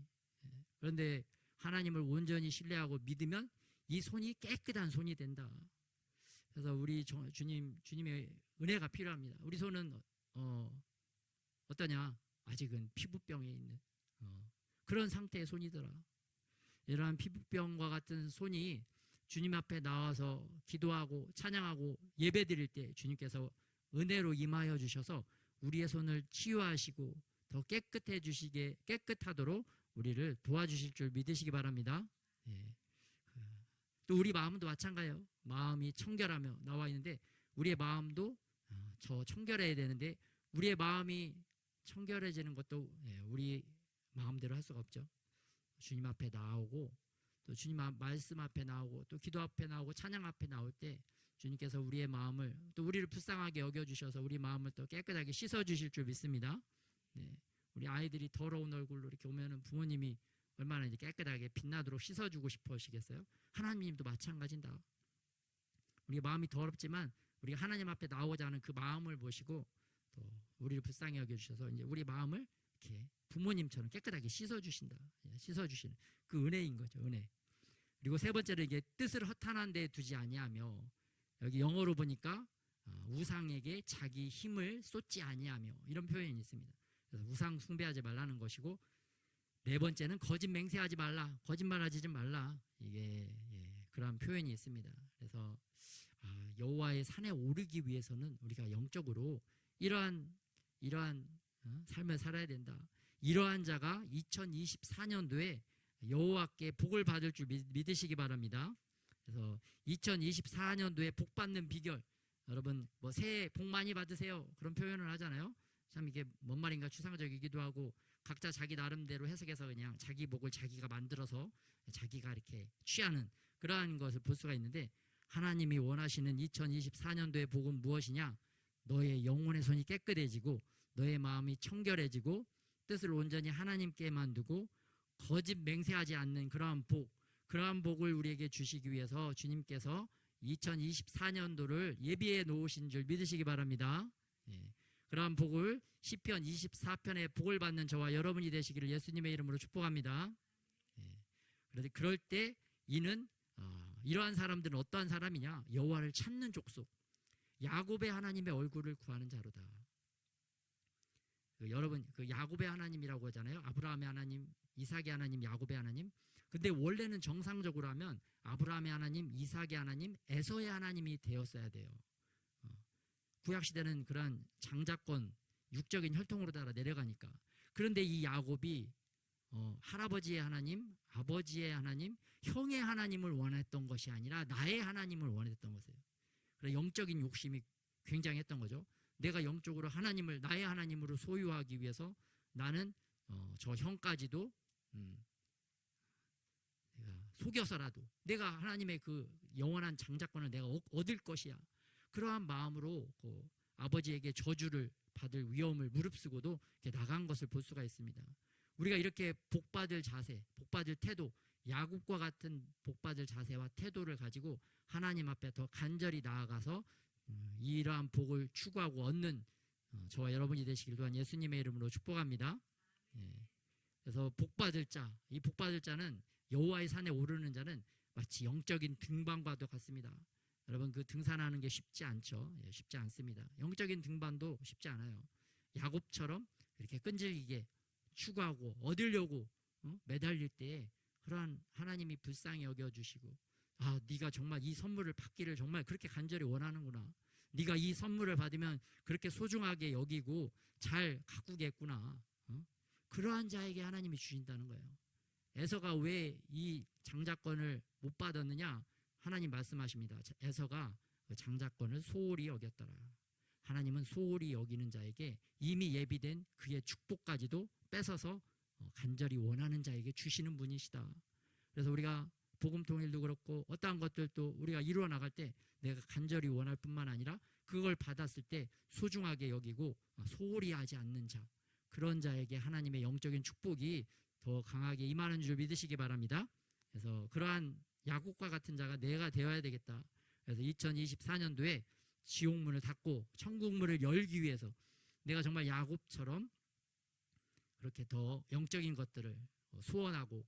[SPEAKER 3] 그런데 하나님을 온전히 신뢰하고 믿으면 이 손이 깨끗한 손이 된다. 그래서 우리 주님의 은혜가 필요합니다. 우리 손은 어떠냐? 아직은 피부병에 있는 그런 상태의 손이더라. 이러한 피부병과 같은 손이 주님 앞에 나와서 기도하고 찬양하고 예배드릴 때 주님께서 은혜로 임하여 주셔서 우리의 손을 치유하시고 더 깨끗하도록 우리를 도와주실 줄 믿으시기 바랍니다. 또 우리 마음도 마찬가지예요. 마음이 청결하며 나와 있는데 우리의 마음도 저 청결해야 되는데 우리의 마음이 청결해지는 것도 우리 마음대로 할 수가 없죠. 주님 앞에 나오고 또 주님 말씀 앞에 나오고 또 기도 앞에 나오고 찬양 앞에 나올 때 주님께서 우리의 마음을 또 우리를 불쌍하게 여겨주셔서 우리 마음을 또 깨끗하게 씻어주실 줄 믿습니다. 우리 아이들이 더러운 얼굴로 이렇게 오면은 부모님이 얼마나 이제 깨끗하게 빛나도록 씻어주고 싶으시겠어요? 하나님도 마찬가지다. 우리 마음이 더럽지만 우리가 하나님 앞에 나오고자 하는 그 마음을 보시고 또 우리를 불쌍히 여겨주셔서 이제 우리 마음을 이렇게 부모님처럼 깨끗하게 씻어주신다. 씻어주시는 그 은혜인 거죠. 은혜. 그리고 세 번째로 이게 뜻을 허탄한 데 두지 아니하며, 여기 영어로 보니까 우상에게 자기 힘을 쏟지 아니하며 이런 표현이 있습니다. 그래서 우상 숭배하지 말라는 것이고, 네 번째는 거짓 맹세하지 말라, 거짓말하지 좀 말라, 이게 그런 표현이 있습니다. 그래서 여호와의 산에 오르기 위해서는 우리가 영적으로 이러한 삶을 살아야 된다. 이러한 자가 2024년도에 여호와께 복을 받을 줄 믿으시기 바랍니다. 그래서 2024년도에 복 받는 비결, 여러분 뭐 새해 복 많이 받으세요 그런 표현을 하잖아요. 참 이게 뭔 말인가 추상적이기도 하고, 각자 자기 나름대로 해석해서 그냥 자기 복을 자기가 만들어서 자기가 이렇게 취하는 그러한 것을 볼 수가 있는데, 하나님이 원하시는 2024년도의 복은 무엇이냐? 너의 영혼의 손이 깨끗해지고 너의 마음이 청결해지고 뜻을 온전히 하나님께만 두고 거짓 맹세하지 않는 그러한 복을 우리에게 주시기 위해서 주님께서 2024년도를 예비해 놓으신 줄 믿으시기 바랍니다. 그러한 복을 시편 24편의 복을 받는 저와 여러분이 되시기를 예수님의 이름으로 축복합니다. 그런데 그럴 때 이는 이러한 사람들은 어떠한 사람이냐? 여호와를 찾는 족속, 야곱의 하나님의 얼굴을 구하는 자로다. 여러분 그 야곱의 하나님이라고 하잖아요. 아브라함의 하나님, 이삭의 하나님, 야곱의 하나님. 근데 원래는 정상적으로 하면 아브라함의 하나님, 이삭의 하나님, 에서의 하나님이 되었어야 돼요. 구약시대는 그러한 장자권, 육적인 혈통으로 따라 내려가니까. 그런데 이 야곱이 할아버지의 하나님, 아버지의 하나님, 형의 하나님을 원했던 것이 아니라 나의 하나님을 원했던 것이에요. 그래서 영적인 욕심이 굉장했던 거죠. 내가 영적으로 하나님을 나의 하나님으로 소유하기 위해서 나는 저 형까지도 내가 속여서라도 내가 하나님의 그 영원한 장자권을 내가 얻을 것이야. 그러한 마음으로 그 아버지에게 저주를 받을 위험을 무릅쓰고도 이렇게 나간 것을 볼 수가 있습니다. 우리가 이렇게 복받을 자세, 복받을 태도, 야곱과 같은 복받을 자세와 태도를 가지고 하나님 앞에 더 간절히 나아가서 이러한 복을 추구하고 얻는 저와 여러분이 되시길 또한 예수님의 이름으로 축복합니다. 그래서 복받을 자, 이 복받을 자는 여호와의 산에 오르는 자는 마치 영적인 등반과도 같습니다. 여러분 그 등산하는 게 쉽지 않죠. 쉽지 않습니다. 영적인 등반도 쉽지 않아요. 야곱처럼 이렇게 끈질기게 추구하고 얻으려고 매달릴 때에 그러한 하나님이 불쌍히 여겨주시고, 네가 정말 이 선물을 받기를 정말 그렇게 간절히 원하는구나. 네가 이 선물을 받으면 그렇게 소중하게 여기고 잘 가꾸겠구나. 그러한 자에게 하나님이 주신다는 거예요. 에서가 왜 이 장자권을 못 받았느냐? 하나님 말씀하십니다. 에서가 그 장자권을 소홀히 여겼더라. 하나님은 소홀히 여기는 자에게 이미 예비된 그의 축복까지도 뺏어서 간절히 원하는 자에게 주시는 분이시다. 그래서 우리가 복음 통일도 그렇고 어떠한 것들도 우리가 이루어 나갈 때 내가 간절히 원할 뿐만 아니라 그걸 받았을 때 소중하게 여기고 소홀히 하지 않는 자, 그런 자에게 하나님의 영적인 축복이 더 강하게 임하는 줄 믿으시기 바랍니다. 그래서 그러한 야곱과 같은 자가 내가 되어야 되겠다. 그래서 2024년도에 지옥문을 닫고 천국문을 열기 위해서 내가 정말 야곱처럼 그렇게 더 영적인 것들을 소원하고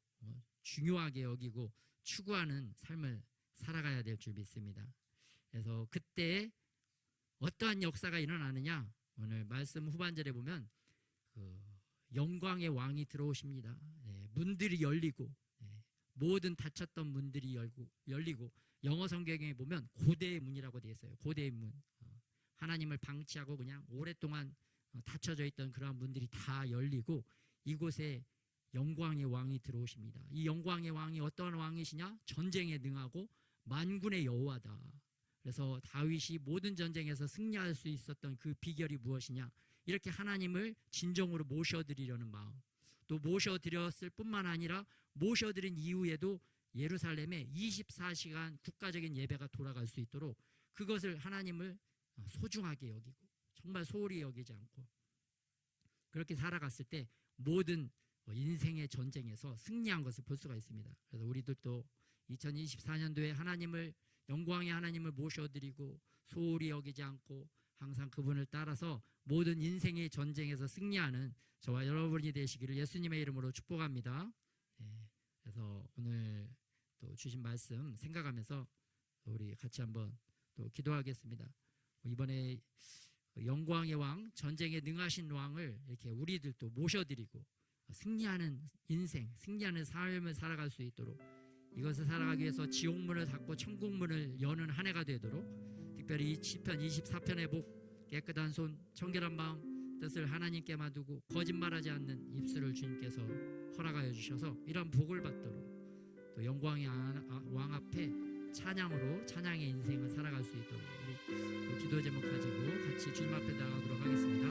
[SPEAKER 3] 중요하게 여기고 추구하는 삶을 살아가야 될 줄 믿습니다. 그래서 그때 어떠한 역사가 일어나느냐? 오늘 말씀 후반절에 보면 그 영광의 왕이 들어오십니다. 문들이 열리고 모든 닫혔던 문들이 열리고 영어 성경에 보면 고대의 문이라고 되어 있어요. 고대의 문. 하나님을 방치하고 그냥 오랫동안 닫혀져 있던 그러한 문들이 다 열리고 이곳에 영광의 왕이 들어오십니다. 이 영광의 왕이 어떤 왕이시냐? 전쟁에 능하고 만군의 여호와다. 그래서 다윗이 모든 전쟁에서 승리할 수 있었던 그 비결이 무엇이냐? 이렇게 하나님을 진정으로 모셔드리려는 마음, 또 모셔드렸을 뿐만 아니라 모셔드린 이후에도 예루살렘에 24시간 국가적인 예배가 돌아갈 수 있도록 그것을 하나님을 소중하게 여기고 정말 소홀히 여기지 않고 그렇게 살아갔을 때 모든 인생의 전쟁에서 승리한 것을 볼 수가 있습니다. 그래서 우리들도 2024년도에 하나님을 영광의 하나님을 모셔드리고 소홀히 여기지 않고 항상 그분을 따라서 모든 인생의 전쟁에서 승리하는 저와 여러분이 되시기를 예수님의 이름으로 축복합니다. 그래서 오늘 또 주신 말씀 생각하면서 우리 같이 한번 또 기도하겠습니다. 이번에 영광의 왕, 전쟁에 능하신 왕을 이렇게 우리들도 모셔드리고 승리하는 인생, 승리하는 삶을 살아갈 수 있도록, 이것을 살아가기 위해서 지옥문을 닫고 천국문을 여는 한 해가 되도록, 특별히 시편 24편의 복, 깨끗한 손, 청결한 마음, 뜻을 하나님께만 두고 거짓말하지 않는 입술을 주님께서 허락하여 주셔서 이런 복을 받도록, 또 영광의 왕 앞에 찬양으로 찬양의 인생을 살아갈 수 있도록 우리 기도 제목 가지고 같이 주님 앞에 나가도록 하겠습니다.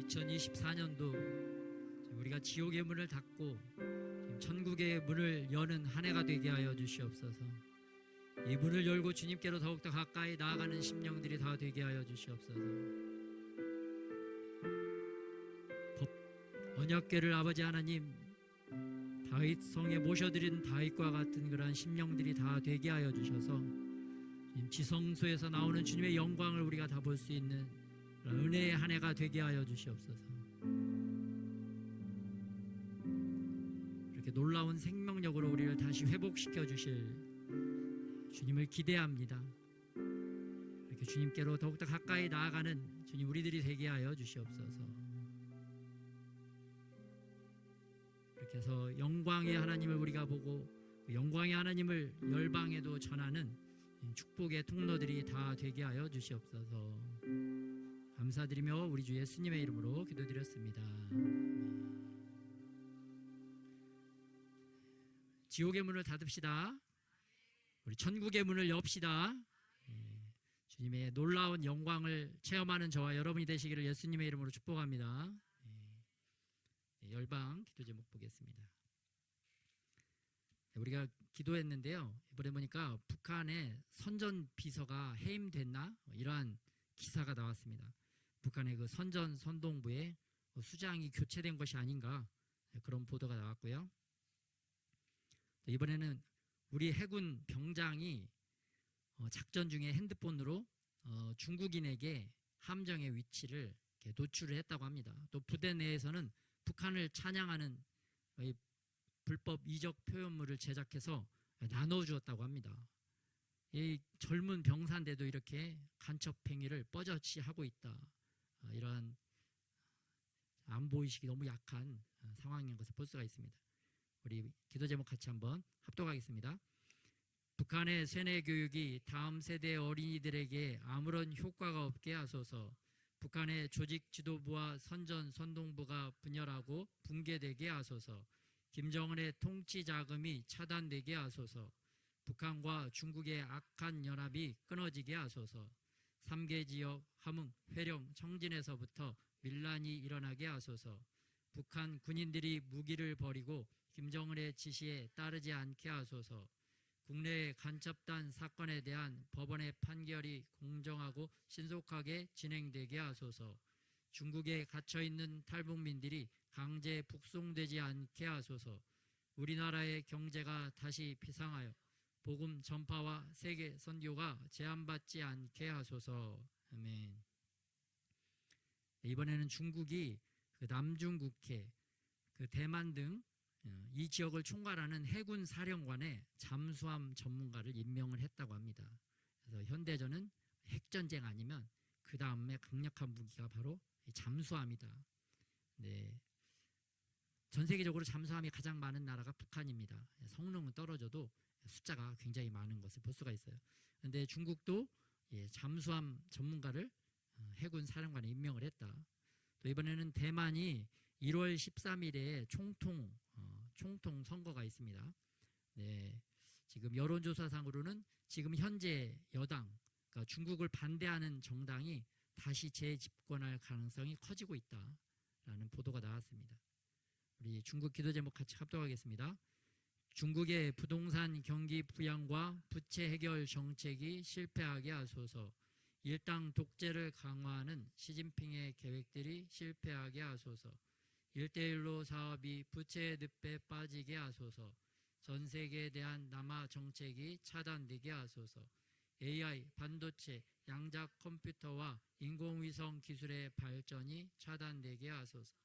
[SPEAKER 3] 2024년도 우리가 지옥의 문을 닫고 천국의 문을 여는 한 해가 되게 하여 주시옵소서. 이 문을 열고 주님께로 더욱더 가까이 나아가는 심령들이 다 되게 하여 주시옵소서. 언약궤를 아버지 하나님 다윗 성에 모셔드린 다윗과 같은 그러한 심령들이 다 되게 하여 주셔서 지성소에서 나오는 주님의 영광을 우리가 다 볼 수 있는 은혜의 한 해가 되게 하여 주시옵소서. 이렇게 놀라운 생명력으로 우리를 다시 회복시켜 주실 주님을 기대합니다. 이렇게 주님께로 더욱더 가까이 나아가는 주님 우리들이 되게 하여 주시옵소서. 이렇게 해서 영광의 하나님을 우리가 보고 영광의 하나님을 열방에도 전하는 축복의 통로들이 다 되게 하여 주시옵소서. 감사드리며 우리 주 예수님의 이름으로 기도드렸습니다. 지옥의 문을 닫읍시다. 우리 천국의 문을 엽시다. 주님의 놀라운 영광을 체험하는 저와 여러분이 되시기를 예수님의 이름으로 축복합니다. 열방 기도 제목 보겠습니다. 우리가 기도했는데요. 이번에 보니까 북한의 선전 비서가 해임됐나? 이러한 기사가 나왔습니다. 북한의 그 선전 선동부에 수장이 교체된 것이 아닌가 그런 보도가 나왔고요. 이번에는 우리 해군 병장이 작전 중에 핸드폰으로 중국인에게 함정의 위치를 이렇게 노출을 했다고 합니다. 또 부대 내에서는 북한을 찬양하는 불법 이적 표현물을 제작해서 나눠주었다고 합니다. 이 젊은 병사인데도 이렇게 간첩 행위를 뻐젓이 하고 있다. 이러한 안보의식이 너무 약한 상황인 것을 볼 수가 있습니다. 우리 기도 제목 같이 한번 합독하겠습니다. 북한의 세뇌 교육이 다음 세대 어린이들에게 아무런 효과가 없게 하소서. 북한의 조직 지도부와 선전 선동부가 분열하고 붕괴되게 하소서. 김정은의 통치 자금이 차단되게 하소서. 북한과 중국의 악한 연합이 끊어지게 하소서. 3개 지역 함흥, 회령, 청진에서부터 밀란이 일어나게 하소서. 북한 군인들이 무기를 버리고 김정은의 지시에 따르지 않게 하소서. 국내의 간첩단 사건에 대한 법원의 판결이 공정하고 신속하게 진행되게 하소서. 중국에 갇혀있는 탈북민들이 강제 북송되지 않게 하소서. 우리나라의 경제가 다시 비상하여 복음 전파와 세계 선교가 제한받지 않게 하소서. 아멘. 이번에는 중국이 그 남중국해, 그 대만 등 이 지역을 총괄하는 해군 사령관에 잠수함 전문가를 임명을 했다고 합니다. 그래서 현대전은 핵전쟁 아니면 그 다음에 강력한 무기가 바로 잠수함이다. 네. 전 세계적으로 잠수함이 가장 많은 나라가 북한입니다. 성능은 떨어져도 숫자가 굉장히 많은 것을 볼 수가 있어요. 그런데 중국도 잠수함 전문가를 해군 사령관에 임명을 했다. 또 이번에는 대만이 1월 13일에 총통 선거가 있습니다. 네, 지금 여론조사상으로는 지금 현재 여당, 그러니까 중국을 반대하는 정당이 다시 재집권할 가능성이 커지고 있다라는 보도가 나왔습니다. 우리 중국 기도 제목 같이 합독하겠습니다. 중국의 부동산 경기 부양과 부채 해결 정책이 실패하게 하소서. 일당 독재를 강화하는 시진핑의 계획들이 실패하게 하소서. 1대1로 사업이 부채의 늪에 빠지게 하소서. 전 세계에 대한 남하 정책이 차단되게 하소서. AI, 반도체, 양자 컴퓨터와 인공위성 기술의 발전이 차단되게 하소서.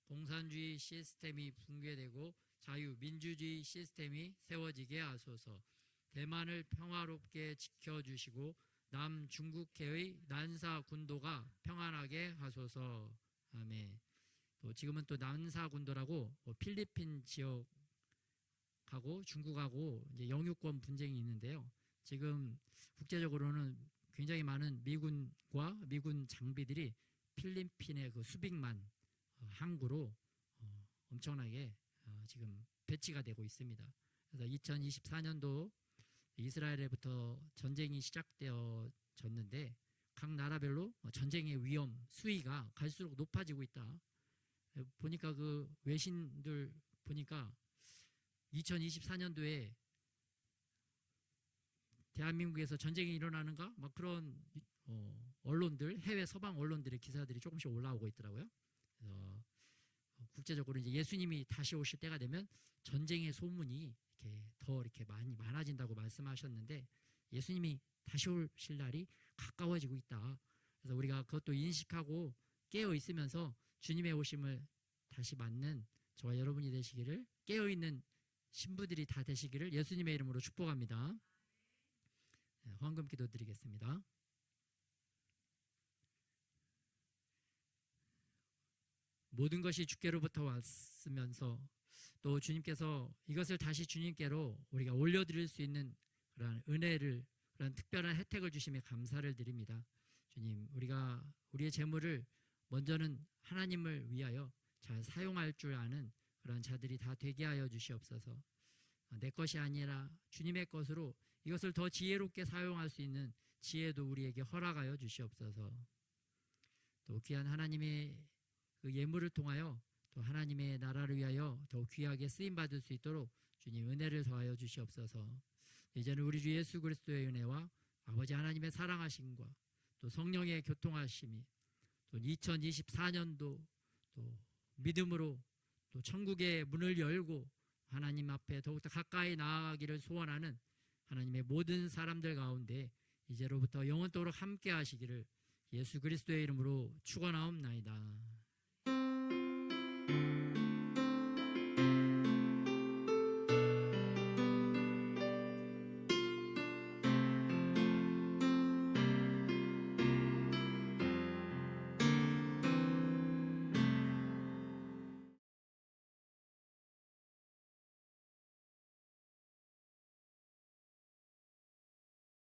[SPEAKER 3] 공산주의 시스템이 붕괴되고 자유민주주의 시스템이 세워지게 하소서. 대만을 평화롭게 지켜주시고 남중국해의 난사 군도가 평안하게 하소서. 아멘. 또 지금은 또 난사 군도라고 필리핀 지역하고 중국하고 이제 영유권 분쟁이 있는데요. 지금 국제적으로는 굉장히 많은 미군과 미군 장비들이 필리핀의 그 수빅만 항구로 엄청나게 지금 배치가 되고 있습니다. 그래서 2024년도 이스라엘에부터 전쟁이 시작되어졌는데 각 나라별로 전쟁의 위험, 수위가 갈수록 높아지고 있다. 보니까 그 외신들 보니까 2024년도에 대한민국에서 전쟁이 일어나는가? 막 그런 언론들, 해외 서방 언론들의 기사들이 조금씩 올라오고 있더라고요. 그래서 국제적으로 이제 예수님이 다시 오실 때가 되면 전쟁의 소문이 이렇게 더 이렇게 많아진다고 말씀하셨는데 예수님이 다시 오실 날이 가까워지고 있다. 그래서 우리가 그것도 인식하고 깨어 있으면서 주님의 오심을 다시 맞는 저와 여러분이 되시기를, 깨어 있는 신부들이 다 되시기를 예수님의 이름으로 축복합니다. 헌금 기도 드리겠습니다. 모든 것이 주께로부터 왔으면서 또 주님께서 이것을 다시 주님께로 우리가 올려드릴 수 있는 그런 은혜를, 그런 특별한 혜택을 주심에 감사를 드립니다. 주님, 우리가 우리의 재물을 먼저는 하나님을 위하여 잘 사용할 줄 아는 그런 자들이 다 되게 하여 주시옵소서. 내 것이 아니라 주님의 것으로 이것을 더 지혜롭게 사용할 수 있는 지혜도 우리에게 허락하여 주시옵소서. 또 귀한 하나님의 그 예물을 통하여 또 하나님의 나라를 위하여 더 귀하게 쓰임받을 수 있도록 주님 은혜를 더하여 주시옵소서. 이제는 우리 주 예수 그리스도의 은혜와 아버지 하나님의 사랑하심과 또 성령의 교통하심이 또 2024년도 또 믿음으로 또 천국의 문을 열고 하나님 앞에 더욱더 가까이 나아가기를 소원하는 하나님의 모든 사람들 가운데 이제로부터 영원토록 함께 하시기를 예수 그리스도의 이름으로 축원하옵나이다.